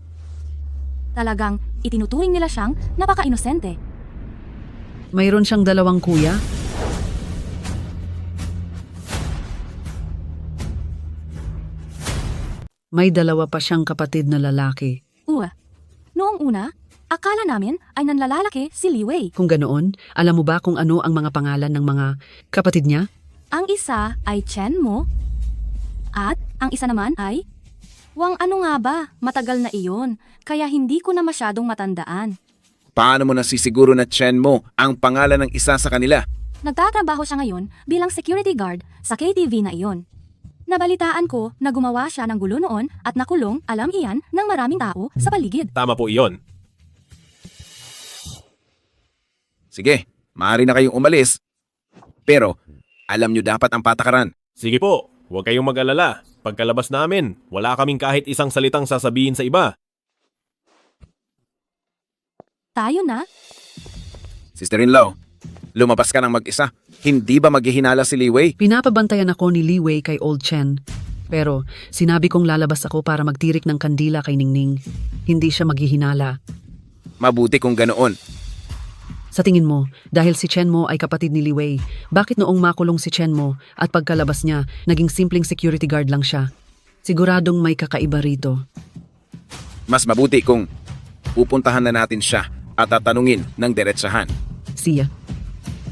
Talagang itinuturing nila siyang napaka-inosente. Mayroon siyang dalawang kuya? May dalawa pa siyang kapatid na lalaki. Noong una, akala namin ay nanlalalaki si Liwei. Kung ganoon, alam mo ba kung ano ang mga pangalan ng mga kapatid niya? Ang isa ay Chen Mo at ang isa naman ay Wang ano nga ba, matagal na iyon, kaya hindi ko na masyadong matandaan. Paano mo nasisiguro na Chen Mo ang pangalan ng isa sa kanila? Nagtatrabaho siya ngayon bilang security guard sa KTV na iyon. Nabalitaan ko na gumawa siya ng gulo noon at nakulong, alam iyan, ng maraming tao sa paligid. Tama po iyon. Sige, maaari na kayong umalis. Pero, alam nyo dapat ang patakaran. Sige po, huwag kayong mag-alala. Pagkalabas namin, wala kaming kahit isang salitang sasabihin sa iba. Tayo na? Sister-in-law, lumabas ka ng mag-isa. Hindi ba maghihinala si Liwei? Pinapabantayan ako ni Liwei kay Old Chen. Pero sinabi kong lalabas ako para magtirik ng kandila kay Ningning. Hindi siya maghihinala. Mabuti kung ganoon. Sa tingin mo, dahil si Chen Mo ay kapatid ni Liwei, bakit noong makulong si Chen Mo at pagkalabas niya, naging simpleng security guard lang siya? Siguradong may kakaiba rito. Mas mabuti kung pupuntahan na natin siya at tatanungin ng diretsahan. Siya.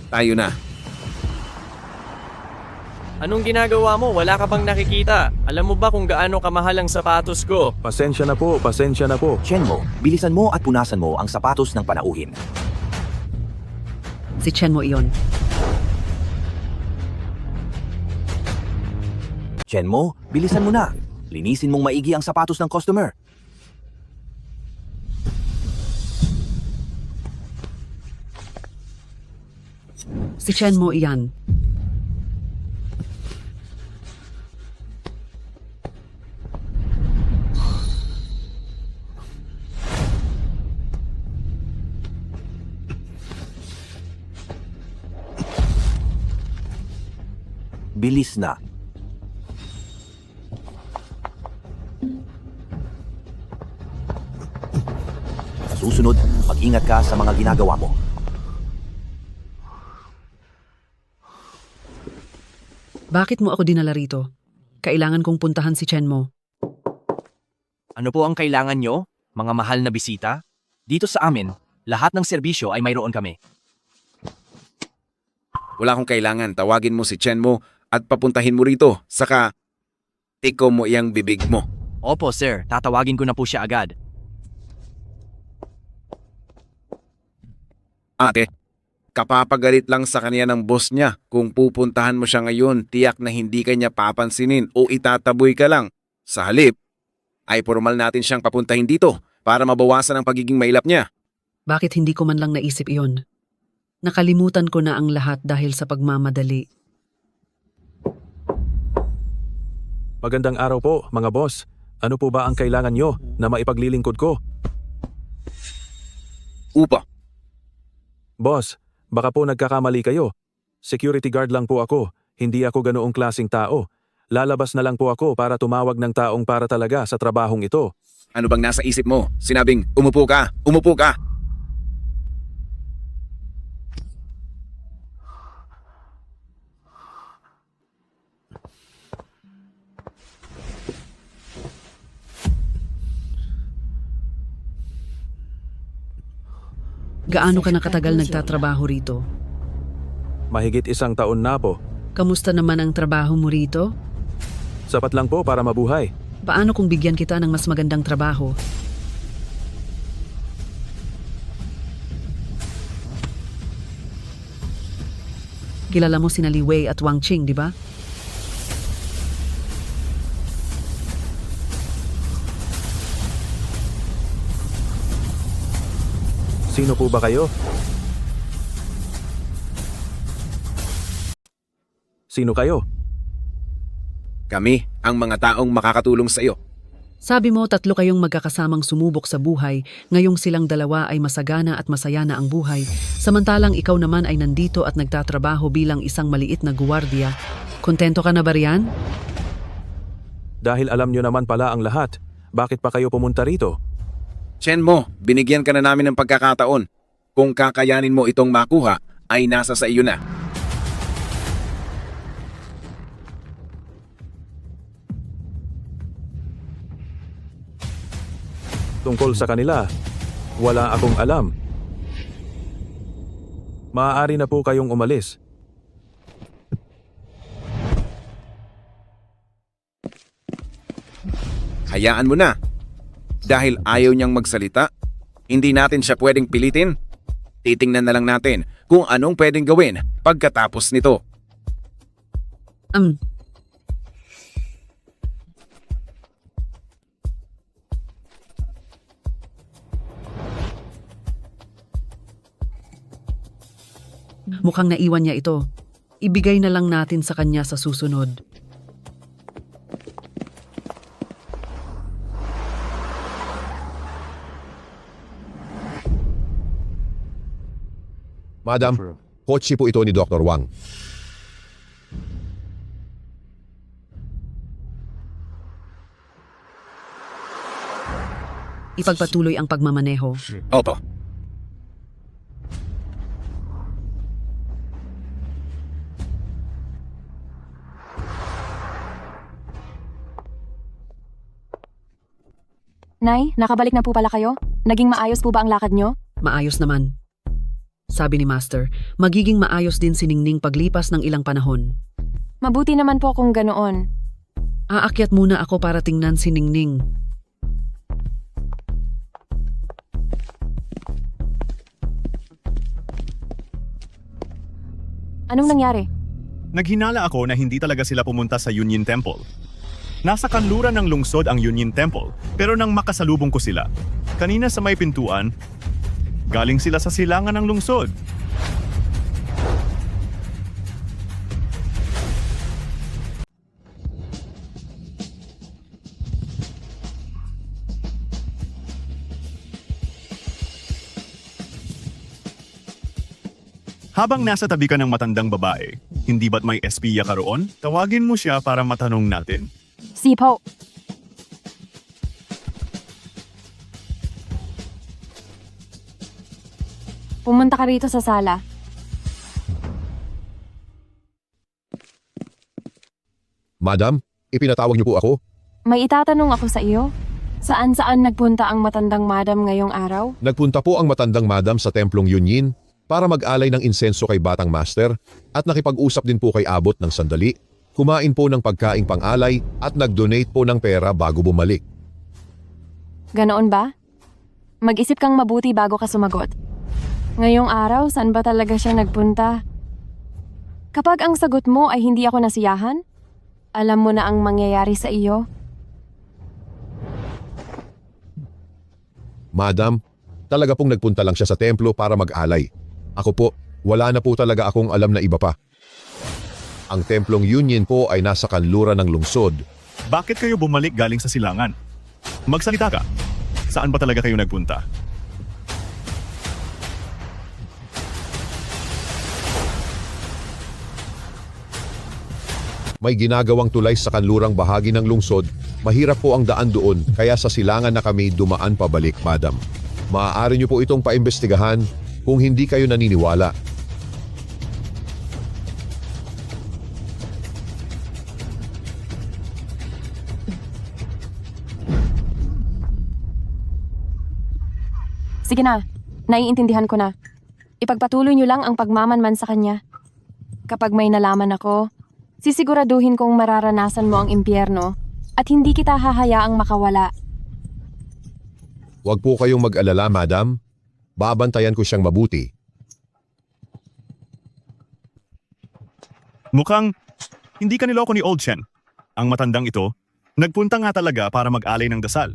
Tayo na. Anong ginagawa mo? Wala ka bang nakikita? Alam mo ba kung gaano kamahal ang sapatos ko? Pasensya na po, pasensya na po. Chenmo, bilisan mo at punasan mo ang sapatos ng panauhin. Si Chenmo iyon. Chenmo, bilisan mo na. Linisin mong maigi ang sapatos ng customer. Si Chenmo iyan. Bilis na. Sa susunod, mag-ingat ka sa mga ginagawa mo. Bakit mo ako dinala rito? Kailangan kong puntahan si Chenmo. Ano po ang kailangan nyo? Mga mahal na bisita? Dito sa amin, lahat ng serbisyo ay mayroon kami. Wala akong kailangan. Tawagin mo si Chen mo at papuntahin mo rito. Saka, tiko mo iyang bibig mo. Opo sir, tatawagin ko na po siya agad. Ate, kapapagalit lang sa kanya ng boss niya. Kung pupuntahan mo siya ngayon, tiyak na hindi kanya papansinin o itataboy ka lang. Sa halip, ay formal natin siyang papuntahin dito para mabawasan ang pagiging mailap niya. Bakit hindi ko man lang naisip iyon? Nakalimutan ko na ang lahat dahil sa pagmamadali. Magandang araw po, mga boss. Ano po ba ang kailangan nyo na maipaglilingkod ko? Upa, Boss, baka po nagkakamali kayo. Security guard lang po ako. Hindi ako ganoong klaseng tao. Lalabas na lang po ako para tumawag ng taong para talaga sa trabahong ito. ano bang nasa isip mo? Sinabing, umupo ka, umupo ka. Gaano ka nakatagal nagtatrabaho rito? Mahigit 1 taon na po. Kamusta naman ang trabaho mo rito? Sapat lang po para mabuhay. Paano kung bigyan kita ng mas magandang trabaho? Kilala mo sina Li Wei at Wang Qing, di ba? Sino po ba kayo? Sino kayo? Kami ang mga taong makakatulong sa iyo. Sabi mo 3 kayong magkakasamang sumubok sa buhay, ngayong silang 2 ay masagana at masaya na ang buhay, samantalang ikaw naman ay nandito at nagtatrabaho bilang isang maliit na guwardiya. Kontento ka na ba riyan? Dahil alam nyo naman pala ang lahat, bakit pa kayo pumunta rito? Chen mo, binigyan ka na namin ng pagkakataon. Kung kakayanin mo itong makuha, ay nasa sa iyo na. Tungkol sa kanila, wala akong alam. Maaari na po kayong umalis. Hayaan mo na. Dahil ayaw niyang magsalita, hindi natin siya pwedeng pilitin. Titingnan na lang natin kung anong pwedeng gawin pagkatapos nito. Mukhang naiwan niya ito. Ibigay na lang natin sa kanya sa susunod. Madam, kotse po ito ni Dr. Wang. Ipagpatuloy ang pagmamaneho. Opo. Nay, nakabalik na po pala kayo? Naging maayos po ba ang lakad nyo? Maayos naman. Sabi ni Master, magiging maayos din si Ningning paglipas ng ilang panahon. Mabuti naman po kung ganoon. Aakyat muna ako para tingnan si Ningning. Anong nangyari? Naghinala ako na hindi talaga sila pumunta sa Union Temple. Nasa kanluran ng lungsod ang Union Temple, pero nang makasalubong ko sila, kanina sa may pintuan, galing sila sa silangan ng lungsod. Habang nasa tabi ka ng matandang babae, hindi ba't may espiya ka roon? Tawagin mo siya para matanong natin. Sipo. Pumunta ka rito sa sala. Madam, ipinatawag niyo po ako? May itatanong ako sa iyo. Saan-saan nagpunta ang matandang madam ngayong araw? Nagpunta po ang matandang madam sa Templong Yunyin para mag-alay ng insenso kay Batang Master at nakipag-usap din po kay Abot ng sandali, kumain po ng pagkaing pang-alay at nag-donate po ng pera bago bumalik. Ganoon ba? Mag-isip kang mabuti bago ka sumagot. Ngayong araw, saan ba talaga siya nagpunta? Kapag ang sagot mo ay hindi ako nasiyahan, alam mo na ang mangyayari sa iyo. Madam, talaga pong nagpunta lang siya sa templo para mag-alay. Ako po, wala na po talaga akong alam na iba pa. Ang Templong Union po ay nasa kanluran ng lungsod. Bakit kayo bumalik galing sa silangan? Magsalita ka. Saan ba talaga kayo nagpunta? May ginagawang tulay sa kanlurang bahagi ng lungsod. Mahirap po ang daan doon, kaya sa silangan na kami dumaan pabalik, madam. Maaari niyo po itong paimbestigahan kung hindi kayo naniniwala. Sige na, naiintindihan ko na. Ipagpatuloy niyo lang ang pagmamanman sa kanya. Kapag may nalaman ako, sisiguraduhin kong mararanasan mo ang impyerno at hindi kita hahayaang makawala. Huwag po kayong mag-alala, madam. Babantayan ko siyang mabuti. Mukhang hindi ka niloko ni Old Chen. Ang matandang ito, nagpunta nga talaga para mag-alay ng dasal.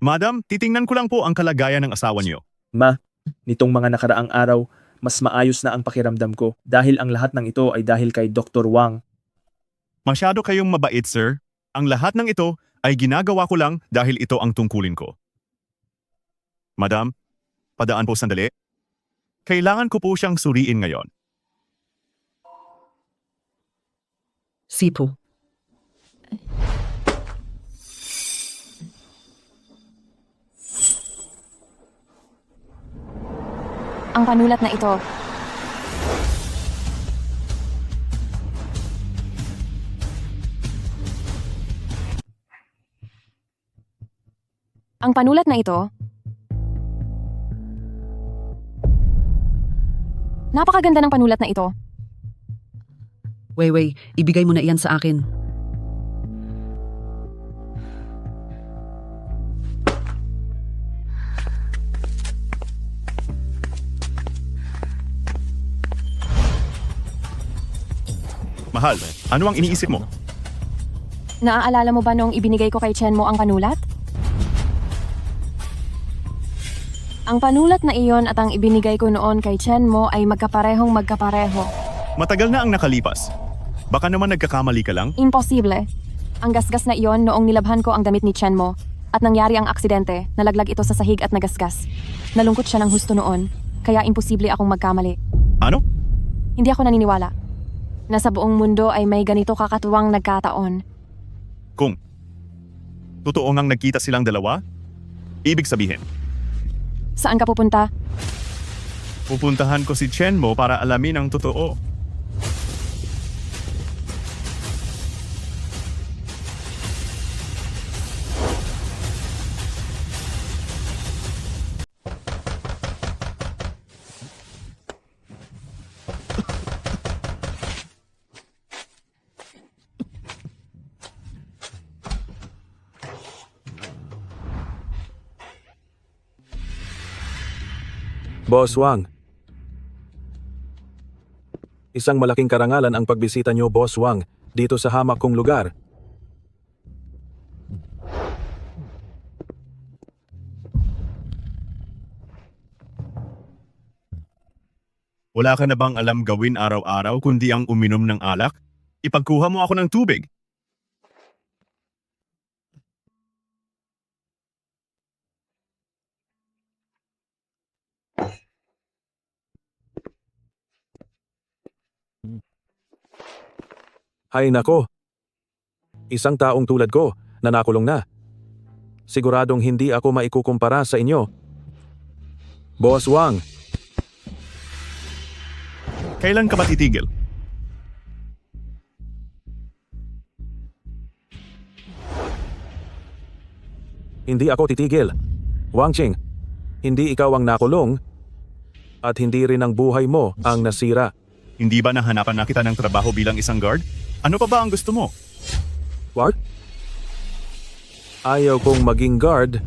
Madam, titingnan ko lang po ang kalagayan ng asawa niyo. Ma, nitong mga nakaraang araw, mas maayos na ang pakiramdam ko dahil ang lahat ng ito ay dahil kay Dr. Wang. Masyado kayong mabait, sir. Ang lahat ng ito ay ginagawa ko lang dahil ito ang tungkulin ko. Madam, padaan po sandali. Kailangan ko po siyang suriin ngayon. Sipo. Ang panulat na ito. Ang panulat na ito. Napakaganda ng panulat na ito. Weiwei, ibigay mo na iyan sa akin. Mahal, ano ang iniisip mo? Naaalala mo ba noong ibinigay ko kay Chen mo ang panulat? Ang panulat na iyon at ang ibinigay ko noon kay Chen mo ay magkaparehong magkapareho. Matagal na ang nakalipas. Baka naman nagkakamali ka lang? Imposible. Ang gasgas na iyon noong nilabhan ko ang damit ni Chen mo at nangyari ang aksidente, nalaglag ito sa sahig at nagasgas. Nalungkot siya ng husto noon, kaya imposible akong magkamali. Ano? Hindi ako naniniwala. Nasa buong mundo ay may ganito kakatuwang nagkataon. Kung totoo ngang nagkita silang dalawa, ibig sabihin, Saan ka pupunta? pupuntahan ko si Chen mo para alamin ang totoo. Boss Wang. Isang malaking karangalan ang pagbisita niyo, Boss Wang, dito sa hamak kong lugar. Wala ka na bang alam gawin araw-araw kundi ang uminom ng alak? Ipagkuha mo ako ng tubig. Hay nako. Isang taong tulad ko na nakulong na. Siguradong hindi ako maikukumpara sa inyo. Boss Wang, Kailan ka ba titigil? hindi ako titigil. Wang Qing, hindi ikaw ang nakulong at hindi rin ang buhay mo ang nasira. Hindi ba nahanapan na kita ng trabaho bilang isang guard? Ano pa ba ang gusto mo? What? Ayaw kong maging guard.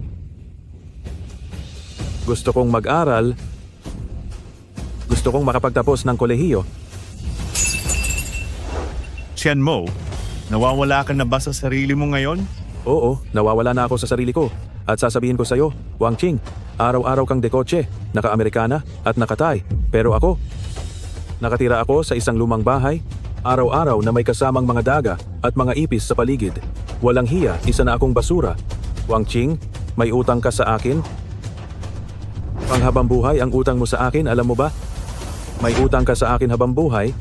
Gusto kong mag-aral. Gusto kong makapagtapos ng kolehiyo. Chen Mo, nawawala ka na ba sa sarili mo ngayon? Oo, nawawala na ako sa sarili ko. At sasabihin ko sa'yo, Wang Qing, araw-araw kang dekotse, naka-Amerikana at nakatay. Pero ako, nakatira ako sa isang lumang bahay, araw-araw na may kasamang mga daga at mga ipis sa paligid. Walang hiya, isa na akong basura. Wang Qing, may utang ka sa akin? Panghabang buhay ang utang mo sa akin, alam mo ba? May utang ka sa akin habang buhay?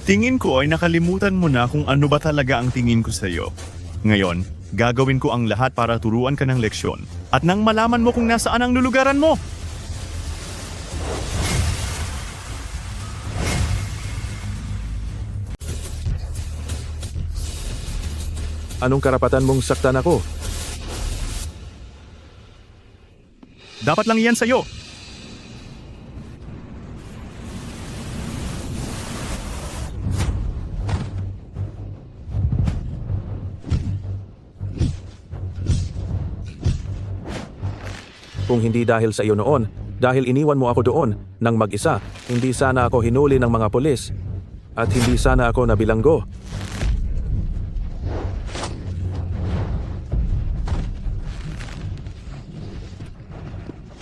Tingin ko ay nakalimutan mo na kung ano ba talaga ang tingin ko sa'yo. Ngayon, gagawin ko ang lahat para turuan ka ng leksyon at nang malaman mo kung nasaan ang lulugaran mo. Anong karapatan mong saktan ako? Dapat lang iyan sa'yo. Kung hindi dahil sa iyo noon, dahil iniwan mo ako doon nang mag-isa, hindi sana ako hinuli ng mga pulis at hindi sana ako nabilanggo.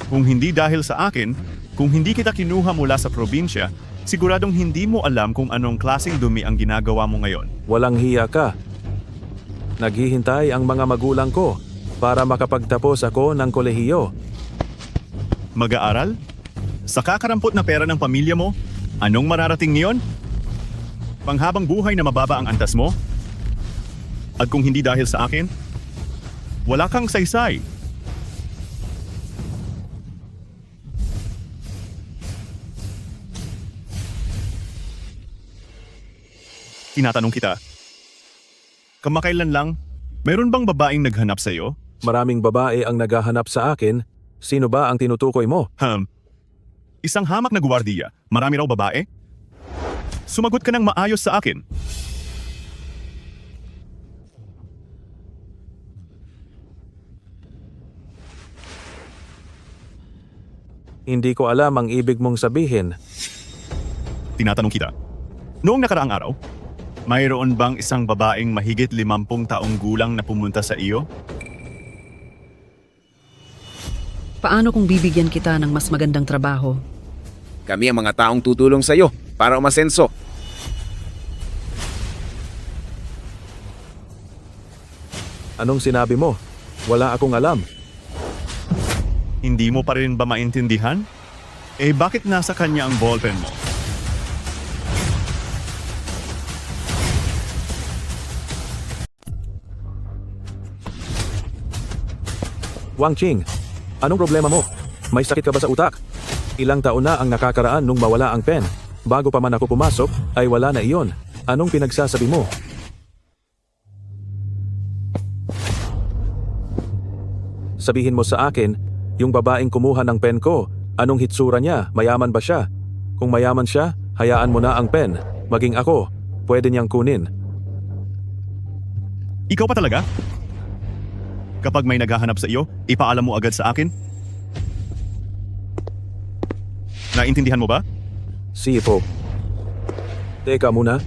Kung hindi dahil sa akin, kung hindi kita kinuha mula sa probinsya, siguradong hindi mo alam kung anong klaseng dumi ang ginagawa mo ngayon. Walang hiya ka. Naghihintay ang mga magulang ko para makapagtapos ako ng kolehiyo. Mag-aaral? Sa kakarampot na pera ng pamilya mo, anong mararating niyon? Panghabang buhay na mababa ang antas mo? At kung hindi dahil sa akin, wala kang saysay. Tinatanong kita, kamakailan lang, mayroon bang babaeng naghanap sa iyo? Maraming babae ang naghahanap sa akin. Sino ba ang tinutukoy mo? Isang hamak na guwardiya, marami raw babae? Sumagot ka ng maayos sa akin. Hindi ko alam ang ibig mong sabihin. Tinatanong kita, noong nakaraang araw, mayroon bang isang babaeng mahigit 50 taong gulang na pumunta sa iyo? Paano kung bibigyan kita ng mas magandang trabaho? Kami ang mga taong tutulong sa'yo para umasenso. Anong sinabi mo? Wala akong alam. Hindi mo pa rin ba maintindihan? Eh bakit nasa kanya ang ballpen mo? Wang Qing, anong problema mo? May sakit ka ba sa utak? Ilang taon na ang nakakaraan nung mawala ang pen. Bago pa man ako pumasok, ay wala na iyon. Anong pinagsasabi mo? Sabihin mo sa akin, yung babaeng kumuha ng pen ko, anong hitsura niya? Mayaman ba siya? Kung mayaman siya, hayaan mo na ang pen. Maging ako, pwede niyang kunin. Ikaw pa talaga? Kapag may naghahanap sa iyo, ipaalam mo agad sa akin. Naintindihan mo ba? Si po. Teka muna.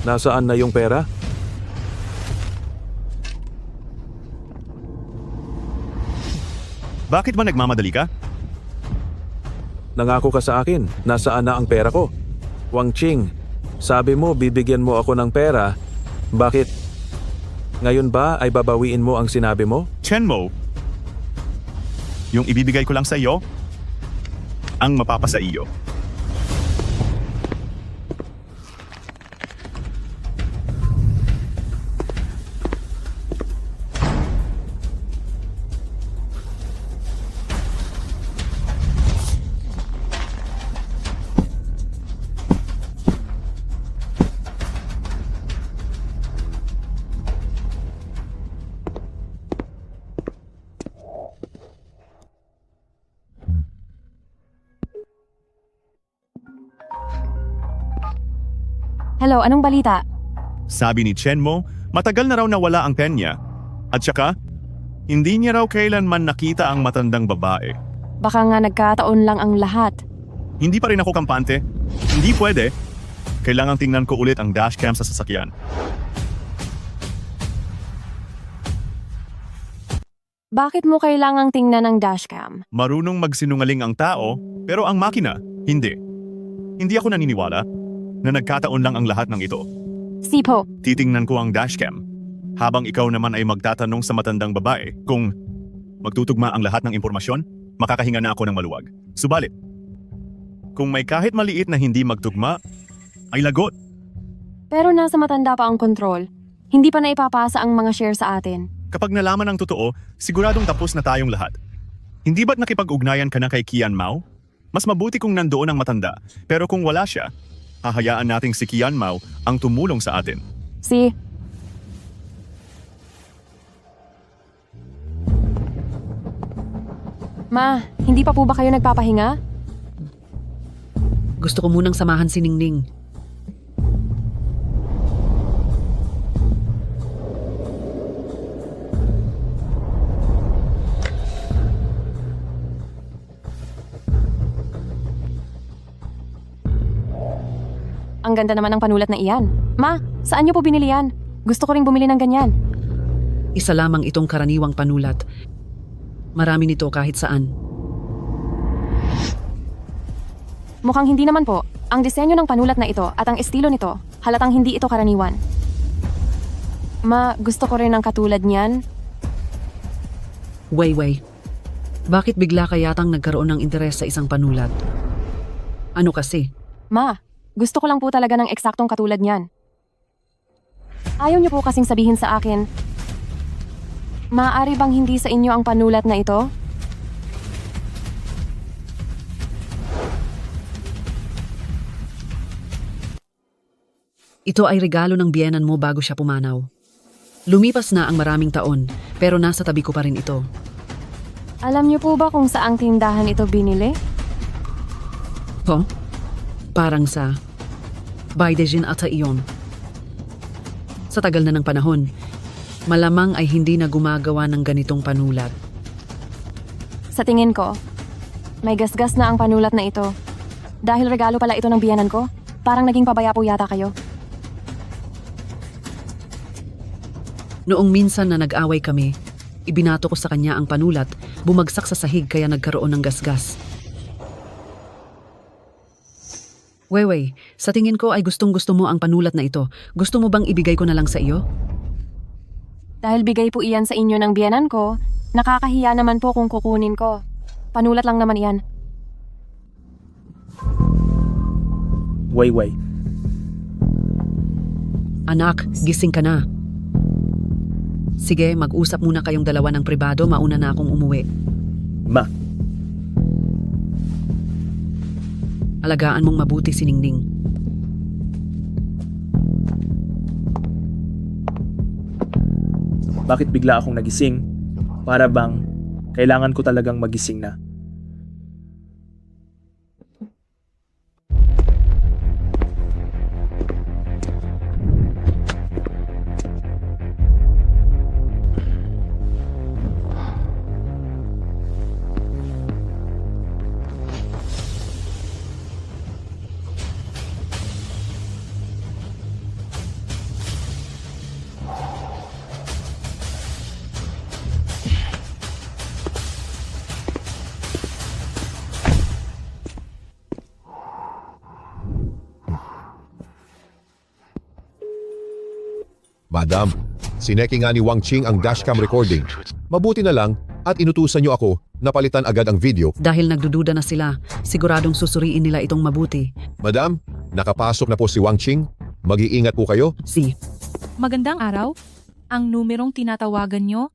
Nasaan na yung pera? Bakit ba nagmamadali ka? Nangako ka sa akin. Nasaan na ang pera ko? Wang Ching, sabi mo bibigyan mo ako ng pera. Bakit? Ngayon ba ay babawiin mo ang sinabi mo? Chenmo, yung ibibigay ko lang sa iyo, ang mapapasa iyo. Hello, anong balita? Sabi ni Chenmo, matagal na raw nawala ang pen niya. At saka, hindi niya raw kailanman nakita ang matandang babae. Baka nga nagkataon lang ang lahat. Hindi pa rin ako kampante. Hindi pwede. Kailangang tingnan ko ulit ang dashcam sa sasakyan. Bakit mo kailangang tingnan ang dashcam? Marunong magsinungaling ang tao, pero ang makina, hindi. Hindi ako naniniwala na nagkataon lang ang lahat ng ito. Sipo, Titingnan ko ang dashcam, habang ikaw naman ay magtatanong sa matandang babae kung magtutugma ang lahat ng impormasyon, makakahinga na ako ng maluwag. Subalit, kung may kahit maliit na hindi magtugma, ay lagot. pero nasa matanda pa ang control. Hindi pa na ipapasa ang mga share sa atin. Kapag nalaman ang totoo, siguradong tapos na tayong lahat. Hindi ba't nakipag-ugnayan ka na kay Kian Mao? Mas mabuti kung nandoon ang matanda, pero kung wala siya, hahayaan nating si Kian Mao ang tumulong sa atin. Ma, hindi pa po ba kayo nagpapahinga? Gusto ko munang samahan si Ningning. Ang ganda naman ng panulat na iyan. Ma, saan niyo po binili yan? Gusto ko ring bumili ng ganyan. Isa lamang itong karaniwang panulat. Marami nito kahit saan. Mukhang hindi naman po. Ang disenyo ng panulat na ito at ang estilo nito, halatang hindi ito karaniwan. Ma, gusto ko rin ng katulad niyan. Weiwei, bakit bigla ka yatang nagkaroon ng interes sa isang panulat? Ano kasi? Ma, gusto ko lang po talaga ng eksaktong katulad niyan. Ayaw niyo po kasing sabihin sa akin, maaari bang hindi sa inyo ang panulat na ito? Ito ay regalo ng biyenan mo bago siya pumanaw. Lumipas na ang maraming taon, pero nasa tabi ko pa rin ito. Alam niyo po ba kung saang tindahan ito binili? Ho? Parang sa Baidejin ata iyon. Sa tagal na ng panahon, malamang ay hindi na gumagawa ng ganitong panulat. Sa tingin ko, may gasgas na ang panulat na ito. Dahil regalo pala ito ng biyenan ko, parang naging pabaya po yata kayo. Noong minsan na nag-away kami, ibinato ko sa kanya ang panulat, bumagsak sa sahig kaya nagkaroon ng gasgas. Weiwei, sa tingin ko ay gustong-gusto mo ang panulat na ito. Gusto mo bang ibigay ko na lang sa iyo? Dahil bigay po iyan sa inyo ng biyenan ko, nakakahiya naman po kung kukunin ko. Panulat lang naman iyan. Weiwei, Anak, gising ka na. Sige, mag-usap muna kayong dalawa ng pribado, mauna na akong umuwi. Ma, Alagaan mong mabuti si Ningning. bakit bigla akong nagising? Para bang kailangan ko talagang magising na? Madam, sineki nga ni Wang Qing ang dashcam recording. Mabuti na lang at inutusan niyo ako na palitan agad ang video. Dahil nagdududa na sila, siguradong susuriin nila itong mabuti. Madam, nakapasok na po si Wang Qing. Mag-iingat po kayo. Si, Magandang araw. Ang numerong tinatawagan nyo?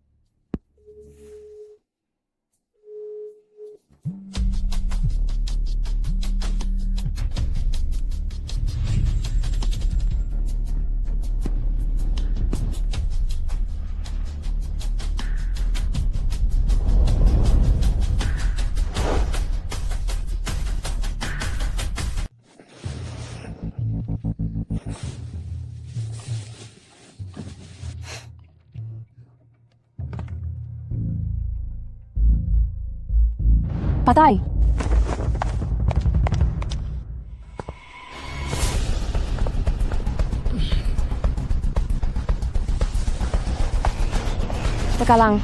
Patay! Teka lang.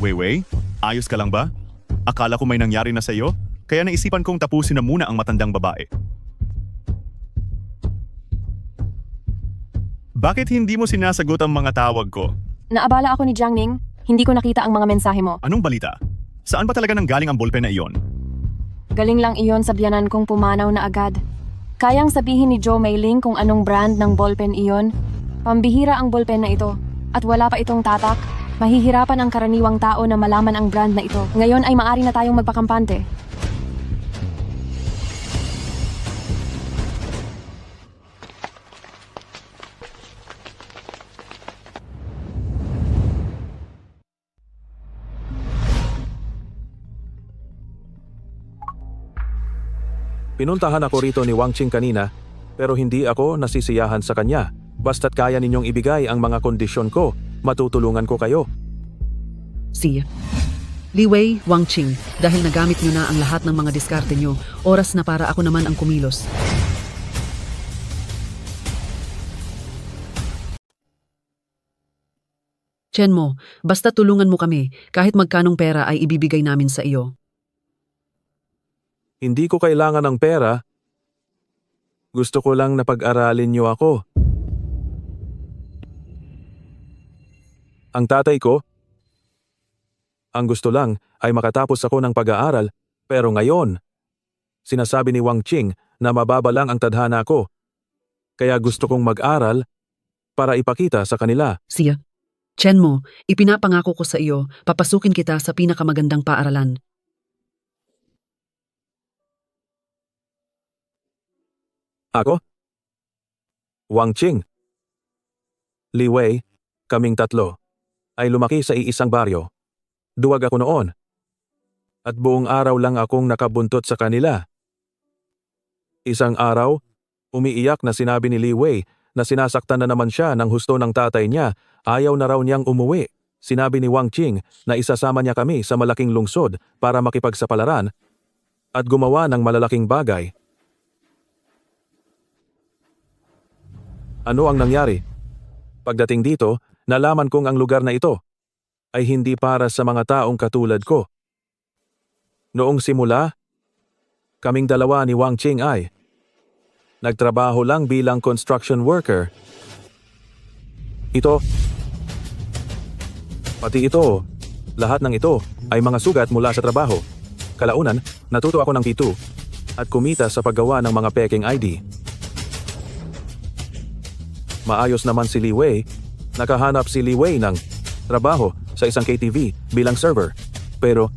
Weiwei, ayos ka lang ba? Akala ko may nangyari na sa iyo, kaya naisipan kong tapusin na muna ang matandang babae. Bakit hindi mo sinasagot ang mga tawag ko? Naabala ako ni Jiang Ning. Hindi ko nakita ang mga mensahe mo. Anong balita? Saan ba talaga nanggaling ang ballpen na iyon? Galing lang iyon sa biyanan kong pumanaw na agad. Kayang sabihin ni Joe Meiling kung anong brand ng ballpen iyon. Pambihira ang ballpen na ito. At wala pa itong tatak. Mahihirapan ang karaniwang tao na malaman ang brand na ito. Ngayon ay maari na tayong magpakampante. Pinuntahan ako rito ni Wang Qing kanina, pero hindi ako nasisiyahan sa kanya. Basta't kaya ninyong ibigay ang mga kondisyon ko, matutulungan ko kayo. si. Li Wei, Wang Qing, dahil nagamit nyo na ang lahat ng mga diskarte nyo, oras na para ako naman ang kumilos. Chenmo, basta tulungan mo kami, kahit magkanong pera ay ibibigay namin sa iyo. Hindi ko kailangan ng pera. Gusto ko lang na pag-aralin niyo ako. Ang tatay ko, ang gusto lang ay makatapos ako ng pag-aaral, pero ngayon, sinasabi ni Wang Qing na mababa lang ang tadhana ko. Kaya gusto kong mag-aral para ipakita sa kanila. Siya, Chenmo, ipinapangako ko sa iyo, papasukin kita sa pinakamagandang paaralan. Ako? Wang Qing. Li Wei, kaming tatlo, ay lumaki sa iisang baryo. Duwag ako noon. At buong araw lang akong nakabuntot sa kanila. Isang araw, umiiyak na sinabi ni Li Wei na sinasaktan na naman siya ng husto ng tatay niya, ayaw na raw niyang umuwi. Sinabi ni Wang Qing na isasama niya kami sa malaking lungsod para makipagsapalaran at gumawa ng malalaking bagay. Ano ang nangyari? Pagdating dito, nalaman kong ang lugar na ito ay hindi para sa mga taong katulad ko. Noong simula, kaming dalawa ni Wang Qing ay nagtrabaho lang bilang construction worker. Pati ito, lahat ng ito ay mga sugat mula sa trabaho. Kalaunan, natuto ako ng P2 at kumita sa paggawa ng mga peking ID. Maayos naman si Li Wei. Nakahanap si Li Wei ng trabaho sa isang KTV bilang server. Pero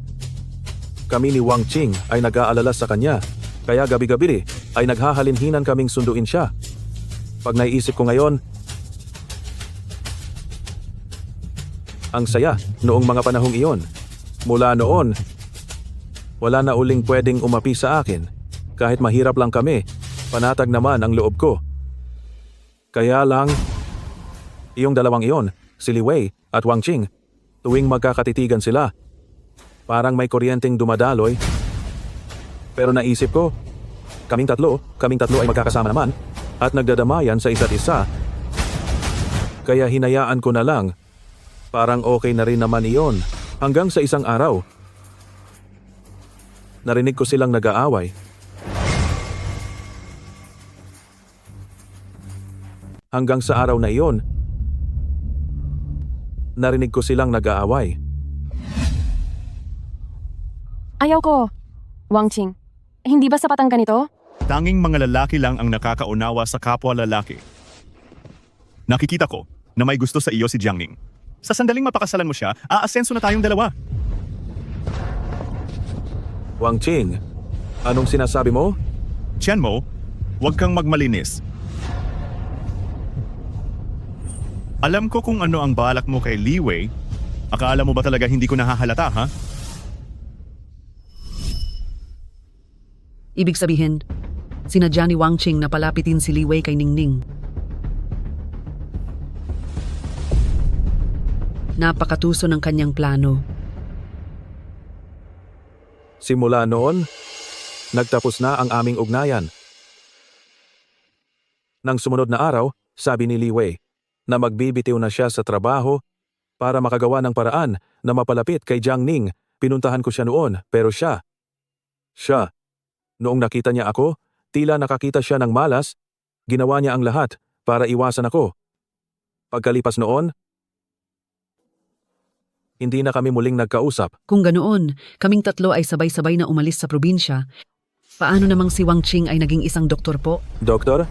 kami ni Wang Qing ay nag-aalala sa kanya. Kaya gabi-gabi ay naghahalinhinan kaming sunduin siya. Pag naiisip ko ngayon, ang saya noong mga panahong iyon. Mula noon, wala na uling pwedeng umapi sa akin. Kahit mahirap lang kami, panatag naman ang loob ko. Kaya lang, iyong dalawang iyon, si Li Wei at Wang Qing, tuwing magkakatitigan sila, parang may kuryenteng dumadaloy. Pero naisip ko, kaming tatlo ay magkakasama naman at nagdadamayan sa isa't isa. Kaya hinayaan ko na lang, parang okay na rin naman iyon hanggang sa isang araw. Narinig ko silang nag-aaway. Hanggang sa araw na iyon, narinig ko silang nag-aaway. Ayaw ko. Wang Qing, hindi ba sapat ang ganito? Tanging mga lalaki lang ang nakakaunawa sa kapwa lalaki. Nakikita ko na may gusto sa iyo si Jiang Ning. Sa sandaling mapakasalan mo siya, aasenso na tayong dalawa. Wang Qing, anong sinasabi mo? Chen Mo, huwag kang magmalinis. Alam ko kung ano ang balak mo kay Li Wei. Akala mo ba talaga hindi ko nahahalata, ha? Ibig sabihin, sinadya ni Wang Qing na palapitin si Li Wei kay Ningning. Napakatuso ng kanyang plano. Simula noon, nagtapos na ang aming ugnayan. Nang sumunod na araw, sabi ni Li Wei na magbibitiw na siya sa trabaho para makagawa ng paraan na mapalapit kay Jiang Ning. Pinuntahan ko siya noon, pero siya, noong nakita niya ako, tila nakakita siya ng malas, ginawa niya ang lahat para iwasan ako. Pagkalipas noon, hindi na kami muling nagkausap. Kung ganoon, kaming tatlo ay sabay-sabay na umalis sa probinsya. Paano namang si Wang Qing ay naging isang doktor po? Doktor,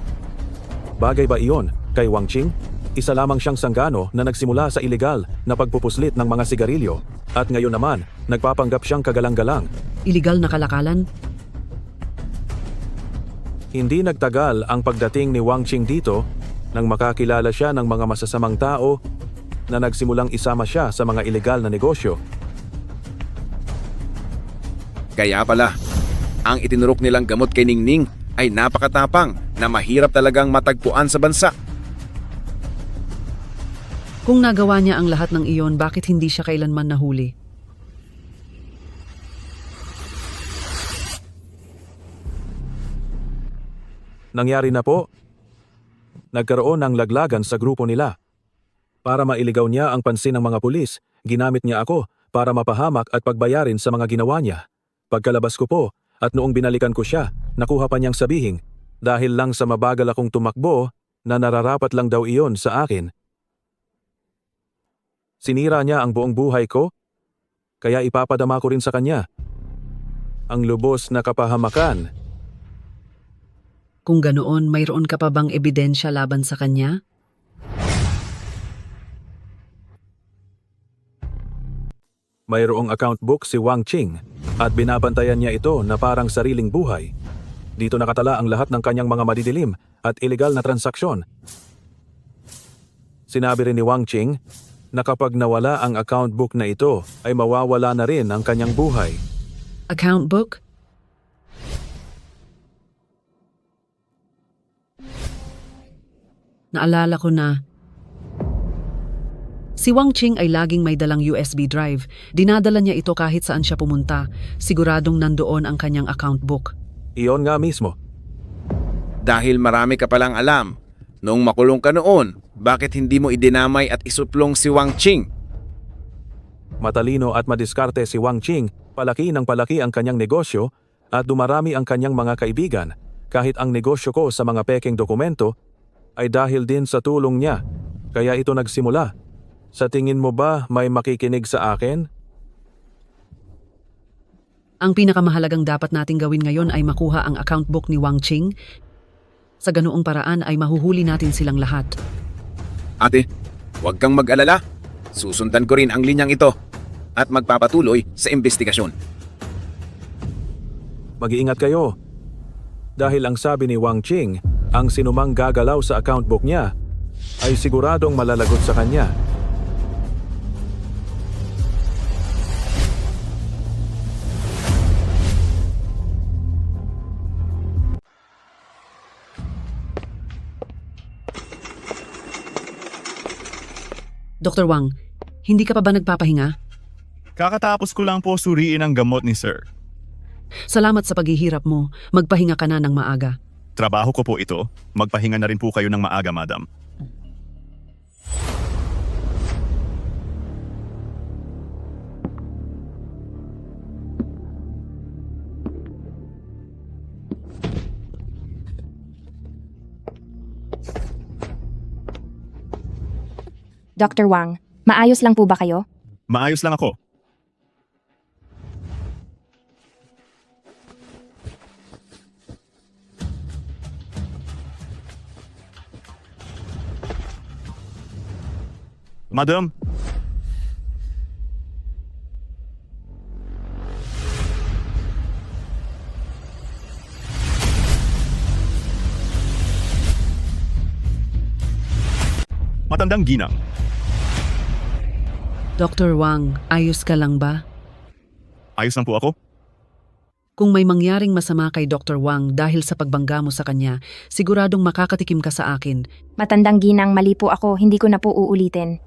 bagay ba iyon kay Wang Qing? Isa lamang siyang sanggano na nagsimula sa ilegal na pagpupuslit ng mga sigarilyo at ngayon naman nagpapanggap siyang kagalang-galang. Iligal na kalakalan? Hindi nagtagal ang pagdating ni Wang Qing dito nang makakilala siya ng mga masasamang tao na nagsimulang isama siya sa mga ilegal na negosyo. Kaya pala, ang itinurok nilang gamot kay Ningning ay napakatapang na mahirap talagang matagpuan sa bansa. Kung nagawa niya ang lahat ng iyon, bakit hindi siya kailanman nahuli? Nangyari na po. Nagkaroon ng laglagan sa grupo nila. Para mailigaw niya ang pansin ng mga pulis, ginamit niya ako para mapahamak at pagbayarin sa mga ginawa niya. Pagkalabas ko po, at noong binalikan ko siya, nakuha pa niyang sabihin, dahil lang sa mabagal akong tumakbo, na nararapat lang daw iyon sa akin. Sinira niya ang buong buhay ko, kaya ipapadama ko rin sa kanya ang lubos na kapahamakan. Kung ganoon, mayroon ka pa bang ebidensya laban sa kanya? Mayroong account book si Wang Qing at binabantayan niya ito na parang sariling buhay. Dito nakatala ang lahat ng kanyang mga madidilim at ilegal na transaksyon. Sinabi rin ni Wang Qing na kapag nawala ang account book na ito ay mawawala na rin ang kanyang buhay. Account book? Naalala ko na. Si Wang Qing ay laging may dalang USB drive. Dinadala niya ito kahit saan siya pumunta. Siguradong nandoon ang kanyang account book. Iyon nga mismo. Dahil marami ka palang alam, noong makulong ka noon, bakit hindi mo idinamay at isuplong si Wang Qing? Matalino at madiskarte si Wang Qing, palaki ng palaki ang kanyang negosyo at dumarami ang kanyang mga kaibigan. Kahit ang negosyo ko sa mga pekeng dokumento ay dahil din sa tulong niya. Kaya ito nagsimula. Sa tingin mo ba may makikinig sa akin? Ang pinakamahalagang dapat nating gawin ngayon ay makuha ang account book ni Wang Qing. Sa ganoong paraan ay mahuhuli natin silang lahat. Ate, huwag kang mag-alala. Susundan ko rin ang linyang ito at magpapatuloy sa investigasyon. Mag-iingat kayo. Dahil ang sabi ni Wang Qing, ang sinumang gagalaw sa account book niya ay siguradong malalagot sa kanya. Dr. Wang, hindi ka pa ba nagpapahinga? Kakatapos ko lang po suriin ang gamot ni Sir. Salamat sa paghihirap mo. Magpahinga ka na ng maaga. Trabaho ko po ito. Magpahinga na rin po kayo ng maaga, madam. Dr. Wang, maayos lang po ba kayo? Maayos lang ako. Madam, matandang ginang. Dr. Wang, ayos ka lang ba? Ayos lang po ako. Kung may mangyaring masama kay Dr. Wang dahil sa pagbangga mo sa kanya, siguradong makakatikim ka sa akin. Matandang ginang, mali po ako, hindi ko na po uulitin.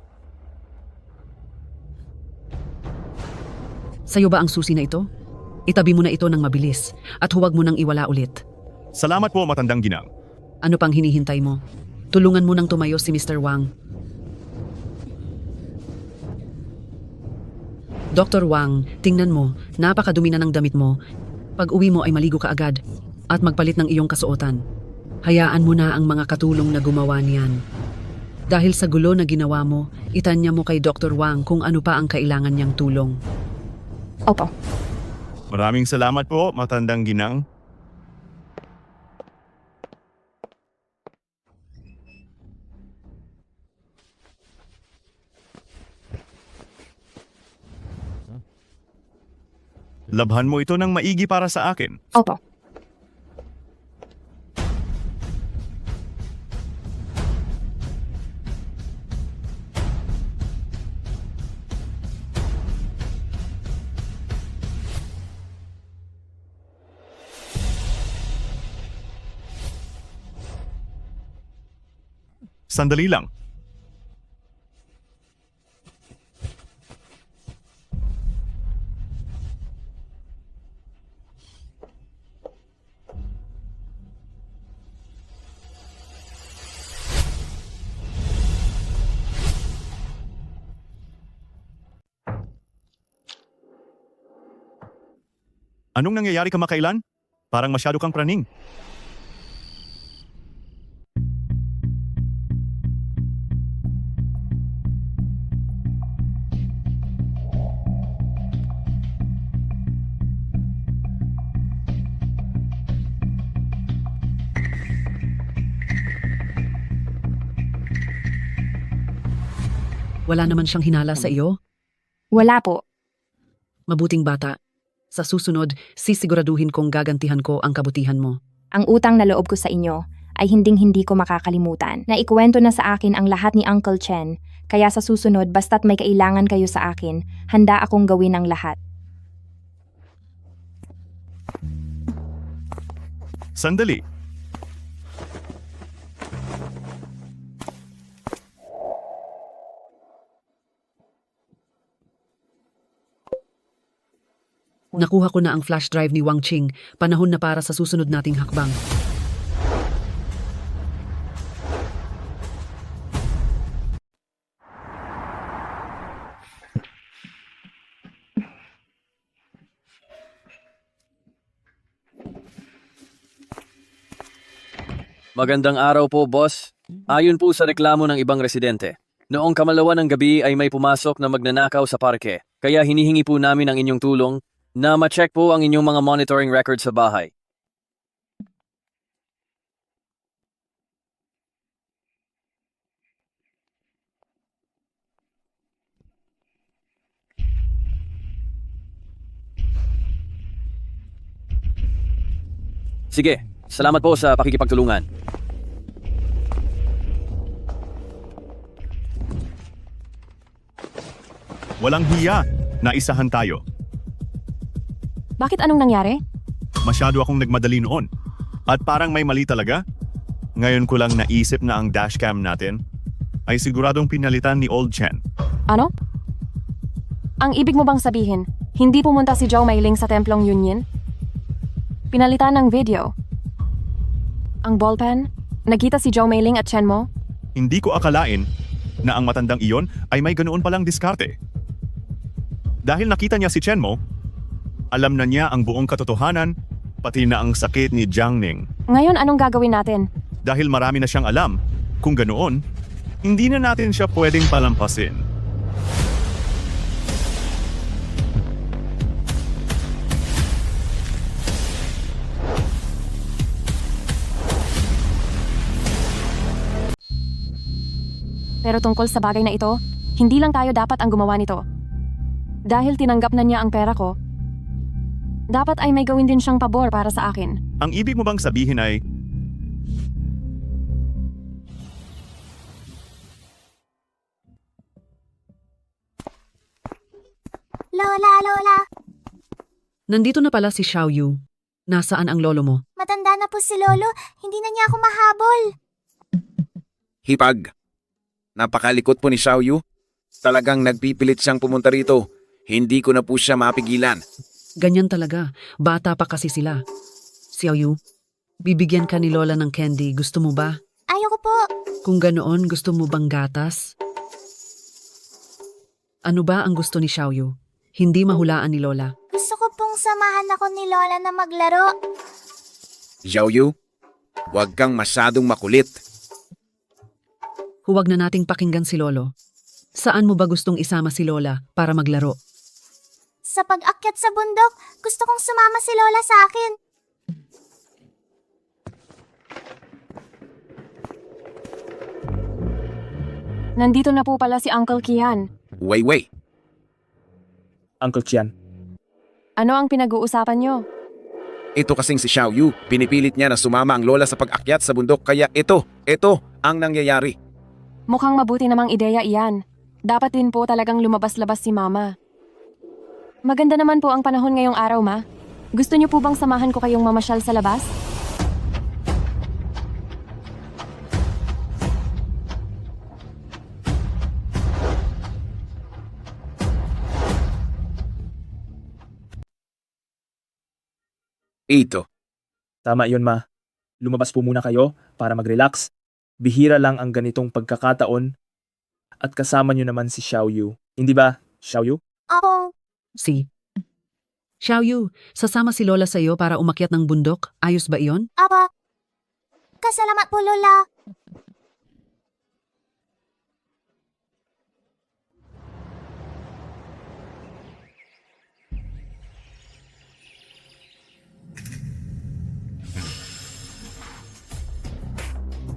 Sa'yo ba ang susi na ito? Itabi mo na ito ng mabilis at huwag mo nang iwala ulit. Salamat po, matandang ginang. Ano pang hinihintay mo? Tulungan mo nang tumayo si Mr. Wang. Dr. Wang, tingnan mo, napakadumi na ng damit mo. Pag uwi mo ay maligo ka agad at magpalit ng iyong kasuotan. Hayaan mo na ang mga katulong na gumawa niyan. Dahil sa gulo na ginawa mo, itanya mo kay Dr. Wang kung ano pa ang kailangan niyang tulong. Opo. Maraming salamat po, matandang ginang. Labhan mo ito ng maigi para sa akin. Opo. Sandali lang. Anong nangyayari kamakailan? Parang masyado kang praning. Wala naman siyang hinala sa iyo? Wala po. Mabuting bata. Sa susunod, sisiguraduhin kong gagantihan ko ang kabutihan mo. Ang utang na loob ko sa inyo ay hinding-hindi ko makakalimutan. Naikuwento na sa akin ang lahat ni Uncle Chen, kaya sa susunod basta't may kailangan kayo sa akin, handa akong gawin ang lahat. Sandali. Nakuha ko na ang flash drive ni Wang Qing. Panahon na para sa susunod nating hakbang. Magandang araw po, boss. Ayon po sa reklamo ng ibang residente, noong kamalawan ng gabi ay may pumasok na magnanakaw sa parke. Kaya hinihingi po namin ang inyong tulong na ma-check po ang inyong mga monitoring records sa bahay. Sige, salamat po sa pakikipagtulungan. Walang hiya. Naisahan tayo. Bakit anong nangyari? Masyado akong nagmadali noon. At parang may mali talaga. Ngayon ko lang naisip na ang dashcam natin ay siguradong pinalitan ni Old Chen. Ano? Ang ibig mo bang sabihin, hindi pumunta si Zhou Meiling sa Templong Yunyin? Pinalitan ng video. Ang ballpen? Nakita si Zhou Meiling at Chen Mo? Hindi ko akalain na ang matandang iyon ay may ganoon palang diskarte. Dahil nakita niya si Chen Mo, alam na niya ang buong katotohanan pati na ang sakit ni Jiangning. Ngayon, anong gagawin natin? Dahil marami na siyang alam, kung ganoon, hindi na natin siya pwedeng palampasin. Pero tungkol sa bagay na ito, hindi lang tayo dapat ang gumawa nito. Dahil tinanggap na niya ang pera ko, dapat ay may gawin din siyang pabor para sa akin. Ang ibig mo bang sabihin ay, Lola, Nandito na pala si Xiaoyu. Nasaan ang lolo mo? matanda na po si Lolo. Hindi na niya ako mahabol. Hipag. Napakalikot po ni Xiaoyu. Talagang nagpipilit siyang pumunta rito. Hindi ko na po siya mapigilan. Ganyan talaga. Bata pa kasi sila. Xiaoyu, bibigyan ka ni Lola ng candy. Gusto mo ba? Ayoko po. Kung ganoon, gusto mo bang gatas? Ano ba ang gusto ni Xiaoyu? Hindi mahulaan ni Lola. Gusto ko pong samahan ako ni Lola na maglaro. Xiaoyu, huwag kang masyadong makulit. Huwag na nating pakinggan si Lolo. Saan mo ba gustong isama si Lola para maglaro? Sa pag-akyat sa bundok, gusto kong sumama si Lola sa akin. Nandito na po pala si Uncle Kian. Wei. Uncle Qian, Ano ang pinag-uusapan niyo? Ito kasing si Xiaoyu, pinipilit niya na sumama ang lola sa pag-akyat sa bundok kaya ito ang nangyayari. Mukhang mabuti namang ideya iyan. Dapat din po talagang lumabas-labas si Mama. Maganda naman po ang panahon ngayong araw, Ma. Gusto niyo po bang samahan ko kayong mamasyal sa labas? Ito. tama yun ma. Lumabas po muna kayo para mag-relax. Bihira lang ang ganitong pagkakataon. At kasama nyo naman si Xiaoyu. Hindi ba, Xiaoyu? Opo. Si Xiaoyu, sasama si Lola sa iyo para umakyat ng bundok. Ayos ba iyon? Opo. Kasalamat po, Lola.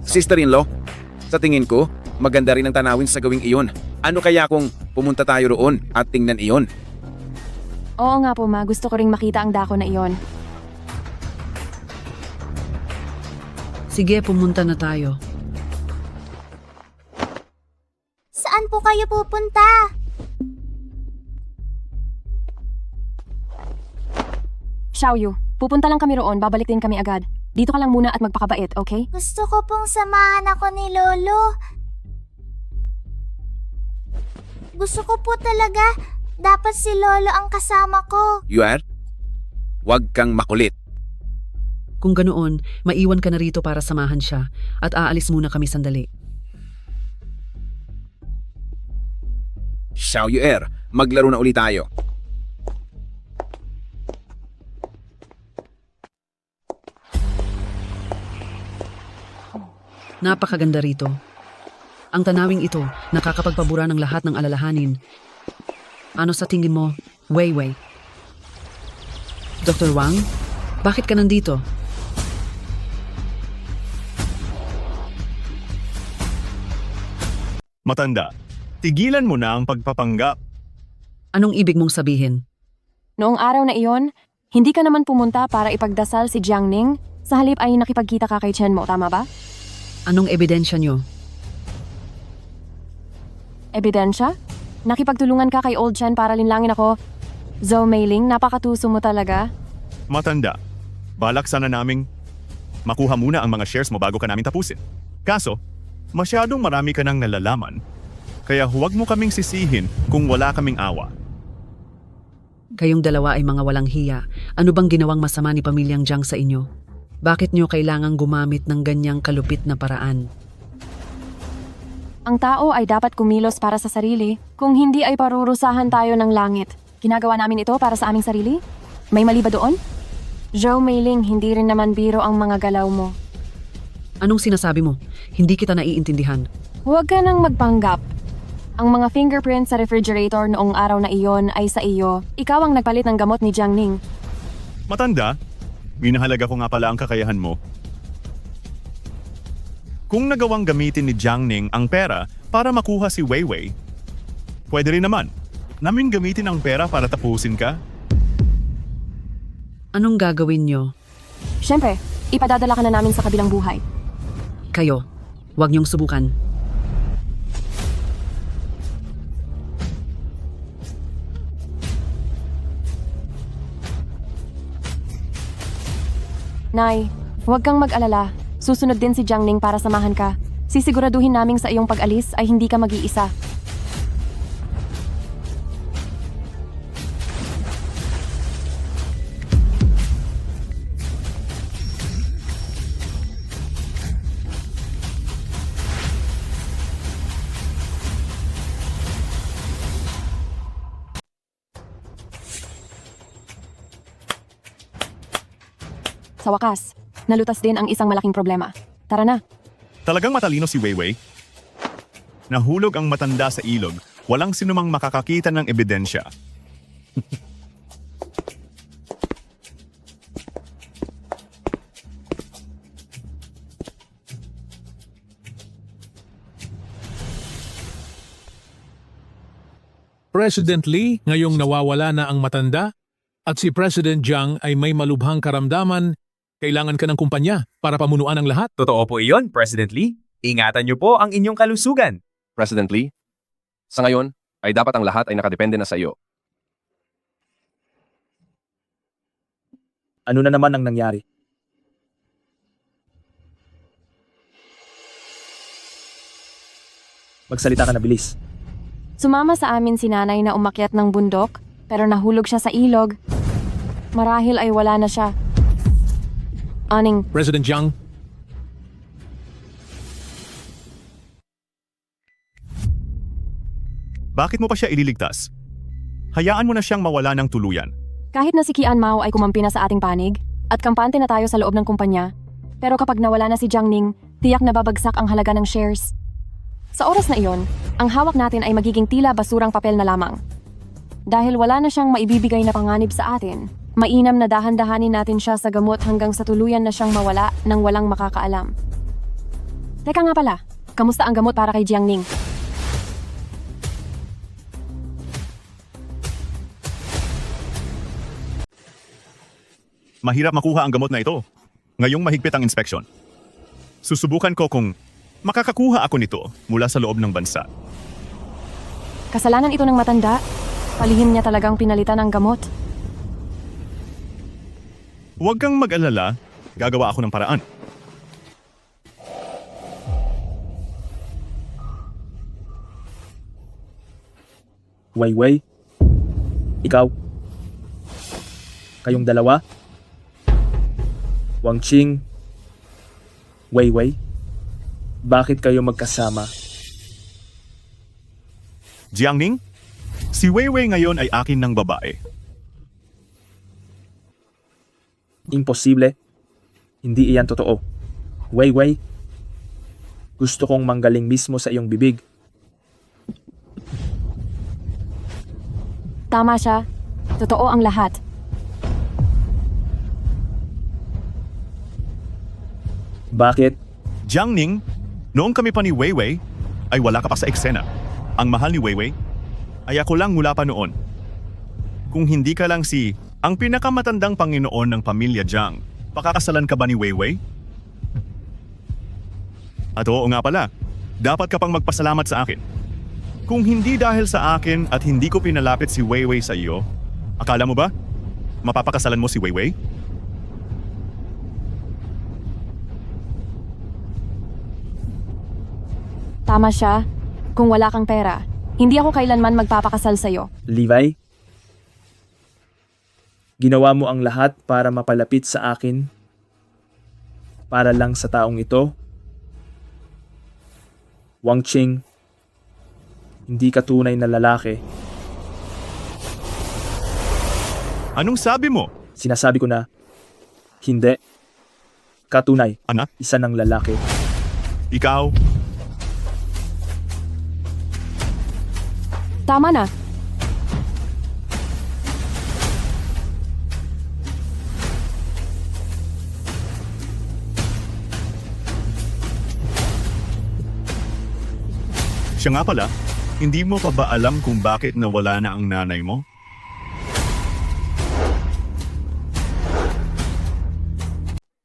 Sister-in-law, sa tingin ko, maganda rin ang tanawin sa gawing iyon. Ano kaya kung pumunta tayo roon at tingnan iyon? Oo nga po, Ma. Gusto ko ring makita ang dako na iyon. Sige, pumunta na tayo. Saan po kayo pupunta? Xiaoyu, pupunta lang kami roon. Babalik din kami agad. Dito ka lang muna at magpakabait, okay? Gusto ko pong samahan ako ni Lolo. Gusto ko po talaga. Dapat si Lolo ang kasama ko. Yuer, huwag kang makulit. Kung ganoon, maiwan ka na rito para samahan siya at aalis muna kami sandali. Xiaoyu, maglaro na ulit tayo. Napakaganda rito. Ang tanawing ito, nakakapagpabura ng lahat ng alalahanin. Ano sa tingin mo, Wei Wei? Dr. Wang, bakit ka nandito? matanda, tigilan mo na ang pagpapanggap. Anong ibig mong sabihin? Noong araw na iyon, hindi ka naman pumunta para ipagdasal si Jiangning. Sa halip ay nakipagkita ka kay Chen Mo, tama ba? Anong ebidensya nyo? Ebidensya? Nakipagtulungan ka kay Old Chen para linlangin ako. Zhou Meiling, napakatuso mo talaga. Matanda, balak sana naming makuha muna ang mga shares mo bago ka namin tapusin. Kaso, masyadong marami ka nang nalalaman. Kaya huwag mo kaming sisihin kung wala kaming awa. Kayong dalawa ay mga walang hiya. Ano bang ginawang masama ni Pamilyang Jiang sa inyo? Bakit nyo kailangang gumamit ng ganyang kalupit na paraan? Ang tao ay dapat kumilos para sa sarili. Kung hindi ay parurusahan tayo ng langit. Ginagawa namin ito para sa aming sarili? May mali ba doon? Zhou Meiling, hindi rin naman biro ang mga galaw mo. Anong sinasabi mo? Hindi kita naiintindihan. Huwag ka nang magpanggap. Ang mga fingerprints sa refrigerator noong araw na iyon ay sa iyo. Ikaw ang nagpalit ng gamot ni Jiang Ning. Matanda, minahalaga ko nga pala ang kakayahan mo. Kung nagawang gamitin ni Jiang Ning ang pera para makuha si Weiwei, pwede rin naman namin gamitin ang pera para tapusin ka. Anong gagawin nyo? Siyempre, ipadadala ka na namin sa kabilang buhay. Kayo, huwag niyong subukan. Nay, huwag kang mag-alala. Susunod din si Jiang Ning para samahan ka. Sisiguraduhin naming sa iyong pag-alis ay hindi ka mag-iisa. Sa wakas, nalutas din ang isang malaking problema. Tara na. Talagang matalino si Weiwei. Nahulog ang matanda sa ilog, walang sinumang makakakita ng ebidensya. President Lee ngayong nawawala na ang matanda at si President Jiang ay may malubhang karamdaman, kailangan ka ng kumpanya para pamunuan ang lahat. Totoo po iyon, President Lee. Ingatan niyo po ang inyong kalusugan. President Lee, sa ngayon ay dapat ang lahat ay nakadepende na sa iyo. Ano na naman ang nangyari? Magsalita ka na bilis. Sumama sa amin si nanay na umakyat ng bundok, pero nahulog siya sa ilog. Marahil ay wala na siya. Aning, President Jiang, Bakit mo pa siya ililigtas? Hayaan mo na siyang mawala ng tuluyan. kahit na si Qian Mao ay kumampi na sa ating panig, at kampante na tayo sa loob ng kumpanya, pero kapag nawala na si Jiang Ning, tiyak na babagsak ang halaga ng shares. Sa oras na iyon, ang hawak natin ay magiging tila basurang papel na lamang. Dahil wala na siyang maibibigay na panganib sa atin, mainam na dahan-dahanin natin siya sa gamot hanggang sa tuluyan na siyang mawala nang walang makakaalam. Teka nga pala, kamusta ang gamot para kay Jiang Ning? Mahirap makuha ang gamot na ito. Ngayong mahigpit ang inspeksyon. Susubukan ko kung makakakuha ako nito mula sa loob ng bansa. Kasalanan ito ng matanda. Palihim niya talagang pinalitan ang gamot. Huwag kang mag-alala, gagawa ako ng paraan. Weiwei, ikaw, kayong dalawa, Wang Qing, Weiwei, bakit kayo magkasama? Jiang Ning, si Weiwei ngayon ay akin ng babae. Imposible. Hindi iyan totoo. Weiwei, gusto kong manggaling mismo sa iyong bibig. Tama siya. Totoo ang lahat. Bakit? Jiang Ning, noong kami pa ni Weiwei, ay wala ka pa sa eksena. Ang mahal ni Weiwei, ay ako lang mula pa noon. Kung hindi ka lang ang pinakamatandang Panginoon ng pamilya Jiang, pakakasalan ka ba ni Weiwei? At oo nga pala, dapat ka pang magpasalamat sa akin. Kung hindi dahil sa akin at hindi ko pinalapit si Weiwei sa iyo, akala mo ba, mapapakasalan mo si Weiwei? Tama siya. Kung wala kang pera, hindi ako kailanman magpapakasal sa'yo. Levi? Ginawa mo ang lahat para mapalapit sa akin? Para lang sa taong ito? Wang Qing, hindi ka tunay na lalaki. Anong sabi mo? Sinasabi ko na, Hindi. Katunay, Anak, isa ng lalaki. ikaw, Tama na. siya nga pala, hindi mo pa ba alam kung bakit nawala na ang nanay mo?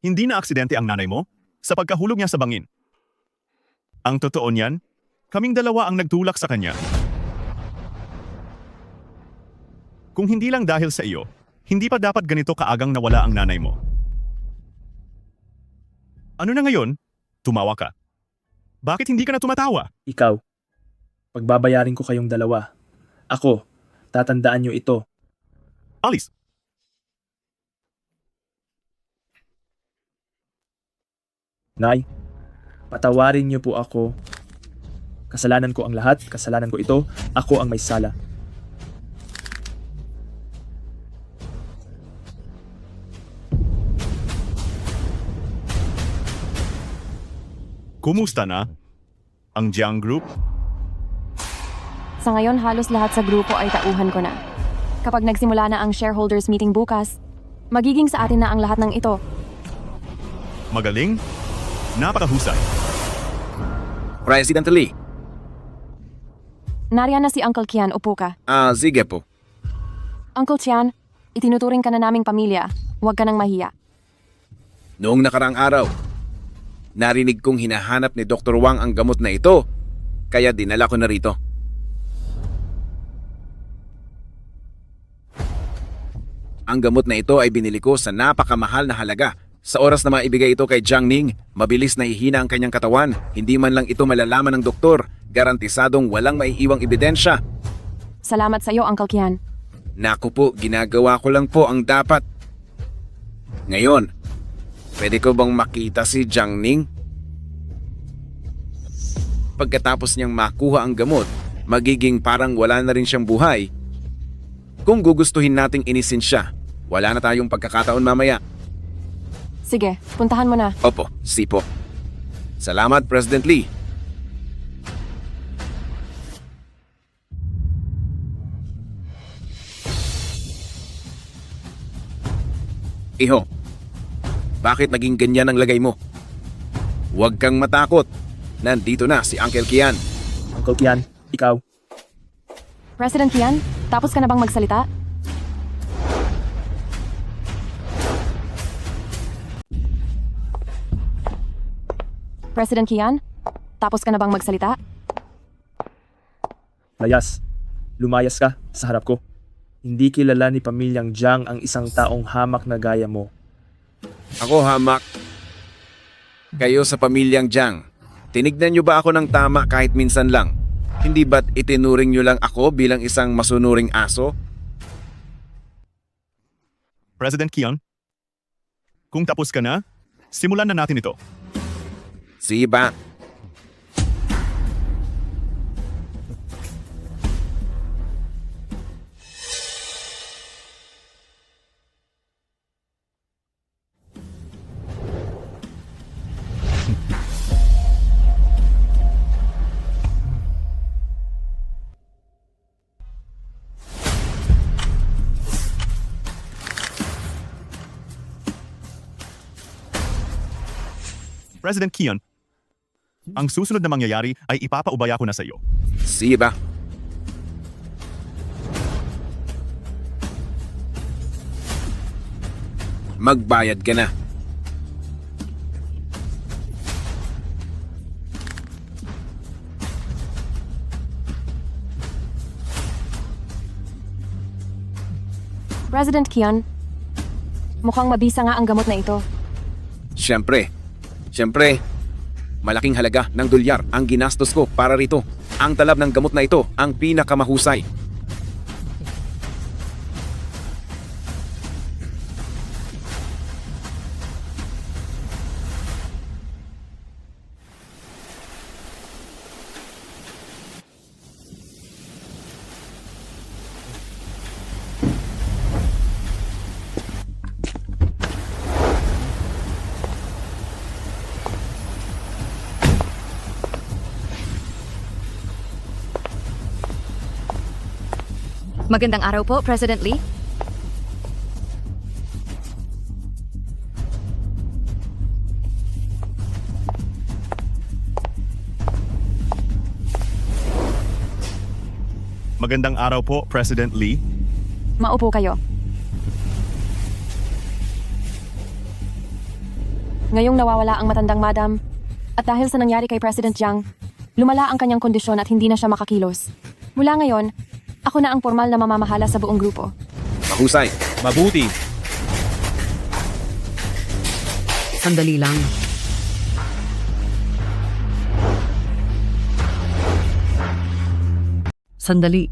Hindi na aksidente ang nanay mo sa pagkahulog niya sa bangin. Ang totoo niyan, kaming dalawa ang nagtulak sa kanya. Kung hindi lang dahil sa iyo, hindi pa dapat ganito kaagang nawala ang nanay mo. Ano na ngayon? Tumawa ka. Bakit hindi ka na tumatawa? Ikaw. Pagbabayarin ko kayong dalawa. Ako, tatandaan nyo ito. Alice, Nay, patawarin niyo po ako. Kasalanan ko ang lahat, kasalanan ko ito, ako ang may sala. kumusta na? Ang Jiang Group? Sa ngayon, halos lahat sa grupo ay tauhan ko na. Kapag nagsimula na ang shareholders meeting bukas, magiging sa atin na ang lahat ng ito. Magaling? Napakahusay. President Lee, Nariyan na si Uncle Kian, upo ka. sige po. Uncle Tian, itinuturing ka na naming pamilya. Huwag ka nang mahiya. Noong nakaraang araw, narinig kong hinahanap ni Dr. Wang ang gamot na ito, kaya dinala ko na rito. Ang gamot na ito ay binili ko sa napakamahal na halaga. Sa oras na maibigay ito kay Jiang Ning, mabilis na hihina ang kanyang katawan. Hindi man lang ito malalaman ng doktor. Garantisadong walang maiiwang ebidensya. Salamat sa iyo, Uncle Kian. Naku po, ginagawa ko lang po ang dapat. Ngayon, pwede ko bang makita si Jiang Ning? Pagkatapos niyang makuha ang gamot, magiging parang wala na rin siyang buhay. Kung gugustuhin nating inisin siya, wala na tayong pagkakataon mamaya. Sige, puntahan mo na. Opo, sipo. Salamat, President Lee. Iho, bakit naging ganyan ang lagay mo? Huwag kang matakot. Nandito na si Uncle Kian. Uncle Kian, ikaw. President Kian, tapos ka na bang magsalita? President Kian, tapos ka na bang magsalita? Layas. Lumayas ka sa harap ko. Hindi kilala ni pamilyang Jiang ang isang taong hamak na gaya mo. Ako hamak. Kayo sa pamilyang Jiang, tinignan niyo ba ako ng tama kahit minsan lang? Hindi ba't itinuring niyo lang ako bilang isang masunuring aso? President Kian, kung tapos ka na, simulan na natin ito. Sige ba? President Kian, ang susunod na mangyayari ay ipapaubaya ko na sa iyo. Sige ba? Magbayad ka na. President Kian, mukhang mabisa nga ang gamot na ito. Siyempre, malaking halaga ng dolyar ang ginastos ko para rito. Ang talab ng gamot na ito ang pinakamahusay. Magandang araw po, President Lee. Magandang araw po, President Lee. Maupo kayo. Ngayong nawawala ang matandang madam, at dahil sa nangyari kay President Jiang, lumala ang kanyang kondisyon at hindi na siya makakilos. Mula ngayon, ako na ang formal na mamamahala sa buong grupo. Mahusay. Mabuti. Sandali lang. Sandali.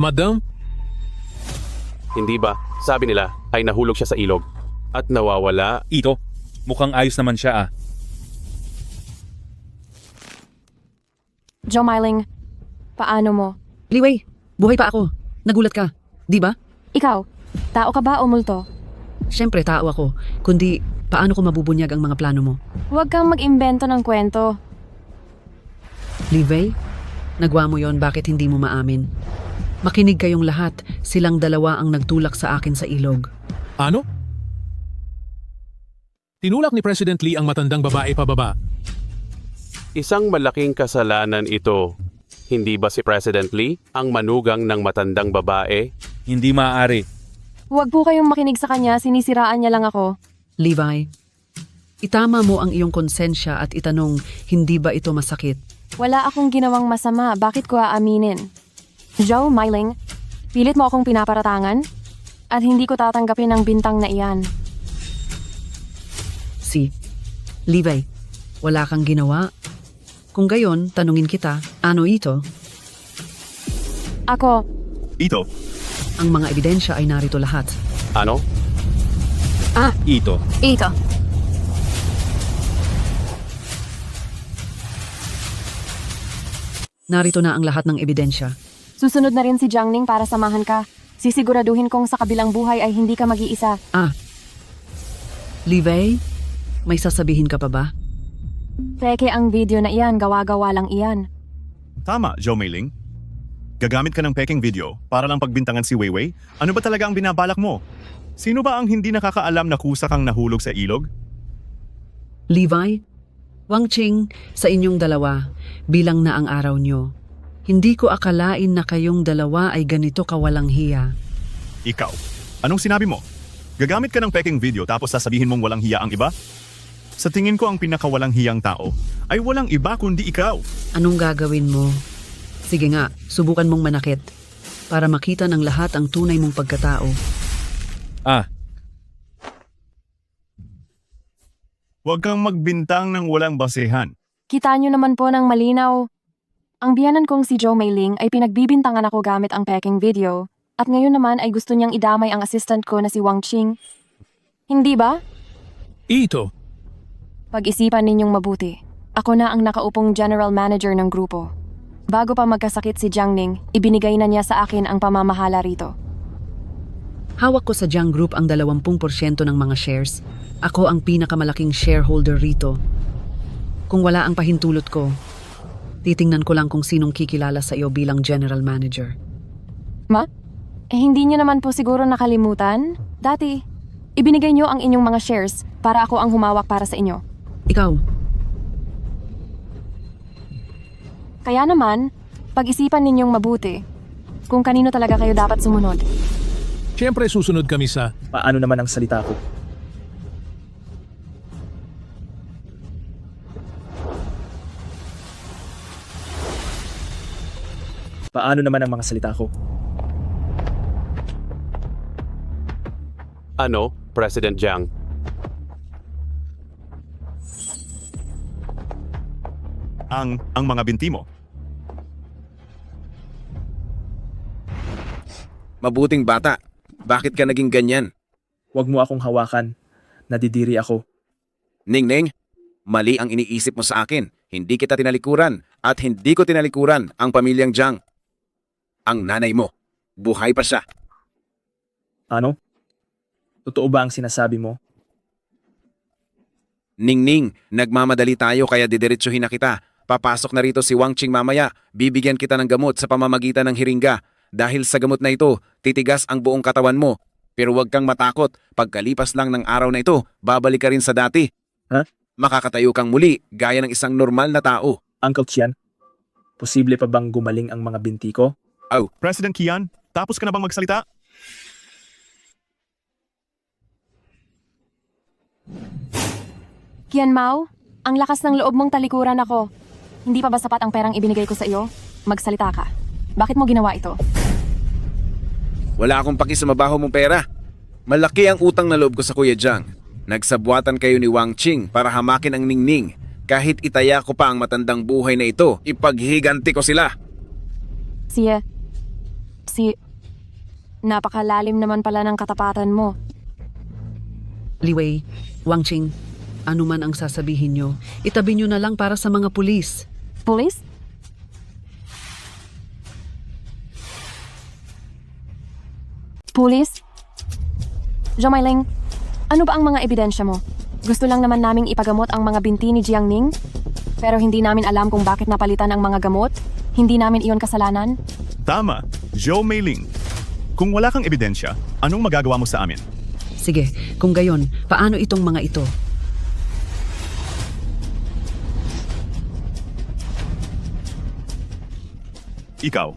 Madam, Hindi ba? Sabi nila ay nahulog siya sa ilog at nawawala. Ito, mukhang ayos naman siya ah. Joe Myling, paano mo? Li Wei, buhay pa ako. Nagulat ka, di ba? Ikaw, tao ka ba o multo? Siyempre tao ako, kundi paano ko mabubunyag ang mga plano mo? Huwag kang mag-imbento ng kwento. Li Wei, nagwa mo yon, bakit hindi mo maamin? Makinig kayong lahat, silang dalawa ang nagtulak sa akin sa ilog. ano? Tinulak ni President Lee ang matandang babae pababa. Isang malaking kasalanan ito. Hindi ba si President Lee ang manugang ng matandang babae? Hindi maaari. Huwag po kayong makinig sa kanya, sinisiraan niya lang ako. Levi, itama mo ang iyong konsensya at itanong, hindi ba ito masakit? Wala akong ginawang masama, bakit ko aaminin? Joe Myling, pilit mo akong pinaparatangan at hindi ko tatanggapin ang bintang na iyan. Si, Levi, wala kang ginawa. Kung gayon, tanungin kita, ano ito? Ako, Ito, Ang mga ebidensya ay narito lahat. Ano? Ito. Ito. Narito na ang lahat ng ebidensya. susunod na rin si Jiangning para samahan ka. Sisiguraduhin kong sa kabilang buhay ay hindi ka mag-iisa. Levi, may sasabihin ka pa ba? Peke ang video na iyan, gawa-gawa lang iyan. tama, Joe Meiling. Gagamit ka ng peking video para lang pagbintangan si Weiwei? Ano ba talaga ang binabalak mo? Sino ba ang hindi nakakaalam na kusa kang nahulog sa ilog? Levi, Wang Qing, sa inyong dalawa, bilang na ang araw nyo. Hindi ko akalain na kayong dalawa ay ganito kawalang hiya. Ikaw, anong sinabi mo? Gagamit ka ng peking video tapos sasabihin mong walang hiya ang iba? Sa tingin ko ang pinakawalang hiyang tao ay walang iba kundi ikaw. Anong gagawin mo? Sige nga, subukan mong manakit para makita ng lahat ang tunay mong pagkatao. Huwag kang magbintang ng walang basehan. Kita nyo naman po ng malinaw. Ang biyanan kong si Joe Meiling ay pinagbibintangan ako gamit ang peking video at ngayon naman ay gusto niyang idamay ang assistant ko na si Wang Qing. Hindi ba? Ito. Pag-isipan ninyong mabuti. Ako na ang nakaupong general manager ng grupo. Bago pa magkasakit si Jiangning, ibinigay na niya sa akin ang pamamahala rito. Hawak ko sa Jiang Group ang 20% ng mga shares. Ako ang pinakamalaking shareholder rito. Kung wala ang pahintulot ko, titingnan ko lang kung sinong kikilala sa iyo bilang general manager. Hindi niyo naman po siguro nakalimutan? Dati, ibinigay niyo ang inyong mga shares para ako ang humawak para sa inyo. Ikaw, Kaya naman, pag-isipan ninyong mabuti kung kanino talaga kayo dapat sumunod. Siyempre susunod kami sa... Paano naman ang salita ko? Paano naman ang mga salita ko? Ano, President Jiang? Ang mga binti mo. Mabuting bata. Bakit ka naging ganyan? Huwag mo akong hawakan. Nadidiri ako. Ningning, mali ang iniisip mo sa akin. Hindi kita tinalikuran at hindi ko tinalikuran ang pamilyang Jiang. Ang nanay mo, buhay pa siya. Ano? Totoo ba ang sinasabi mo? Ningning, nagmamadali tayo kaya didiretsuhin na kita. Papasok na rito si Wang Qing mamaya. Bibigyan kita ng gamot sa pamamagitan ng hiringga. Dahil sa gamot na ito, titigas ang buong katawan mo. Pero huwag kang matakot. Pagkalipas lang ng araw na ito, babalik ka rin sa dati. Ha? Makakatayo kang muli, gaya ng isang normal na tao. Uncle Tian, posible pa bang gumaling ang mga binti ko? Oh, President Kian, tapos ka na bang magsalita? Kian Mao, ang lakas ng loob mong talikuran ako. Hindi pa ba sapat ang perang ibinigay ko sa iyo? Magsalita ka. Bakit mo ginawa ito? Wala akong paki sa mabaho mong pera. Malaki ang utang na loob ko sa Kuya Jiang. Nagsabuatan kayo ni Wang Qing para hamakin ang ningning. Kahit itaya ko pa ang matandang buhay na ito, ipaghiganti ko sila. Napakalalim naman pala ng katapatan mo. Li Wei, Wang Qing, ano man ang sasabihin nyo, itabi nyo na lang para sa mga pulis. Police? Police? Zhomailing, ano ba ang mga ebidensya mo? Gusto lang naman naming ipagamot ang mga binti ni Jiangning, pero hindi namin alam kung bakit napalitan ang mga gamot. Hindi namin iyon kasalanan. Tama, Zhou Meiling. Kung wala kang ebidensya, anong magagawa mo sa amin? Sige, kung gayon, paano itong mga ito? Ikaw,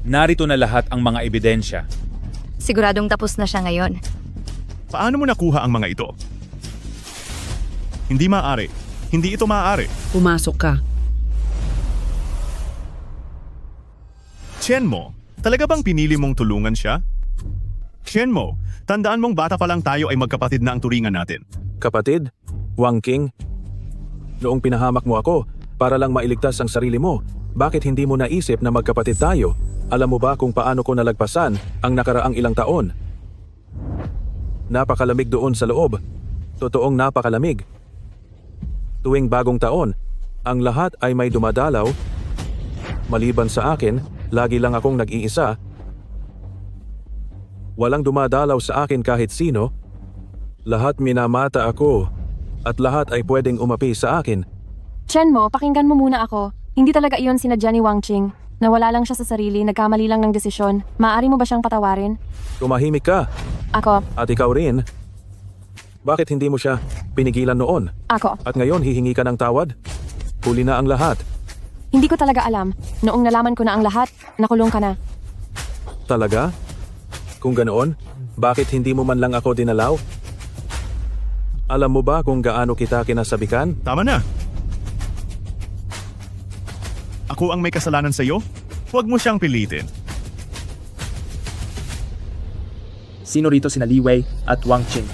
Narito na lahat ang mga ebidensya. Siguradong tapos na siya ngayon. paano mo nakuha ang mga ito? Hindi maaari. Hindi ito maaari. Pumasok ka. Chen Mo, talaga bang pinili mong tulungan siya? Chen Mo, tandaan mong bata pa lang tayo ay magkapatid na ang turingan natin. Kapatid? Wang Qing? Noong pinahamak mo ako para lang mailigtas ang sarili mo, bakit hindi mo naisip na magkapatid tayo? Alam mo ba kung paano ko nalagpasan ang nakaraang ilang taon? Napakalamig doon sa loob. Totoong napakalamig. Tuwing bagong taon, ang lahat ay may dumadalaw. Maliban sa akin, lagi lang akong nag-iisa. Walang dumadalaw sa akin kahit sino. Lahat minamata ako at lahat ay pwedeng umapi sa akin. Chen mo, pakinggan mo muna ako. Hindi talaga iyon sinadya ni Wang Qing. Nawala lang siya sa sarili, nagkamali lang ng desisyon. Maaari mo ba siyang patawarin? Tumahimik ka. Ako. At ikaw rin. Bakit hindi mo siya pinigilan noon? Ako. At ngayon hihingi ka ng tawad? Huli na ang lahat. Hindi ko talaga alam. Noong nalaman ko na ang lahat, nakulong ka na. Talaga? Kung ganoon, bakit hindi mo man lang ako dinalaw? Alam mo ba kung gaano kita kinasabikan? Tama na. Ako ang may kasalanan sa iyo? Huwag mo siyang pilitin. Sino rito sina Li Wei at Wang Qing?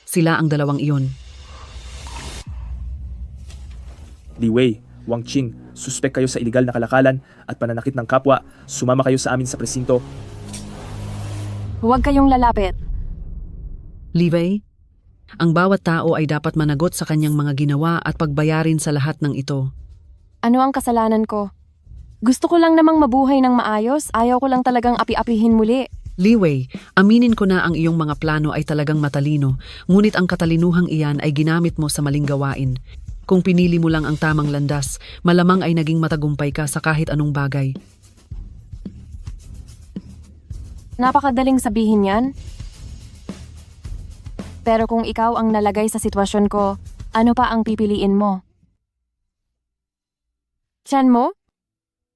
Sila ang dalawang iyon. Li Wei, Wang Qing, suspek kayo sa iligal na kalakalan at pananakit ng kapwa. Sumama kayo sa amin sa presinto. Huwag kayong lalapit. Li Wei, ang bawat tao ay dapat managot sa kanyang mga ginawa at pagbayarin sa lahat ng ito. Ano ang kasalanan ko? Gusto ko lang namang mabuhay ng maayos. Ayaw ko lang talagang api-apihin muli. Li Wei, aminin ko na ang iyong mga plano ay talagang matalino, ngunit ang katalinuhang iyan ay ginamit mo sa maling gawain. Kung pinili mo lang ang tamang landas, malamang ay naging matagumpay ka sa kahit anong bagay. Napakadaling sabihin yan. Pero kung ikaw ang nalagay sa sitwasyon ko, ano pa ang pipiliin mo? Chen mo?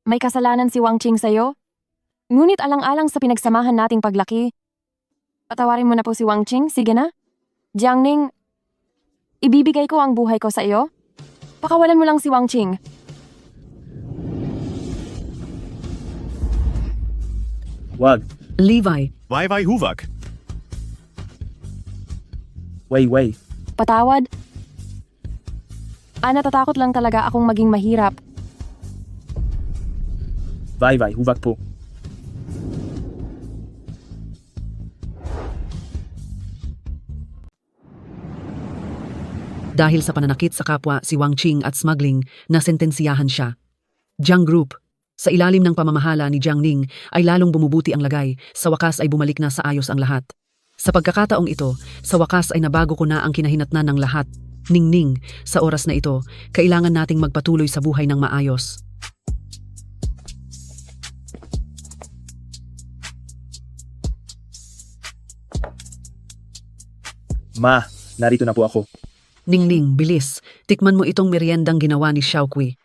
May kasalanan si Wang Qing sa'yo? Ngunit alang-alang sa pinagsamahan nating paglaki. Patawarin mo na po si Wang Qing, sige na. Jiangning, ibibigay ko ang buhay ko sa iyo. Pakawalan mo lang si Wang Qing. Wag. Levi. Vai huvak. Wei Wei. Patawad. Natatakot lang talaga akong maging mahirap. Vai huvak po. Dahil sa pananakit sa kapwa si Wang Qing at smuggling, nasentensiyahan siya. Jiang Group, sa ilalim ng pamamahala ni Jiangning ay lalong bumubuti ang lagay, sa wakas ay bumalik na sa ayos ang lahat. Sa pagkakataong ito, sa wakas ay nabago ko na ang kinahinatnan ng lahat. Ningning, sa oras na ito, kailangan nating magpatuloy sa buhay ng maayos. Ma, narito na po ako. Ningning, bilis. Tikman mo itong meriendang ginawa ni Xiaokui.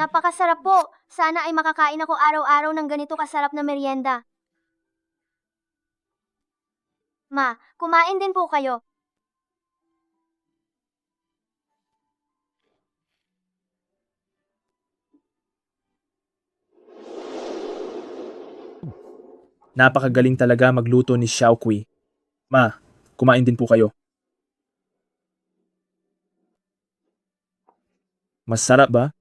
Napakasarap po. Sana ay makakain ako araw-araw ng ganito kasarap na merienda. Ma, kumain din po kayo. Napakagaling talaga magluto ni Xiaokui. Ma, kumain din po kayo. Masarap ba?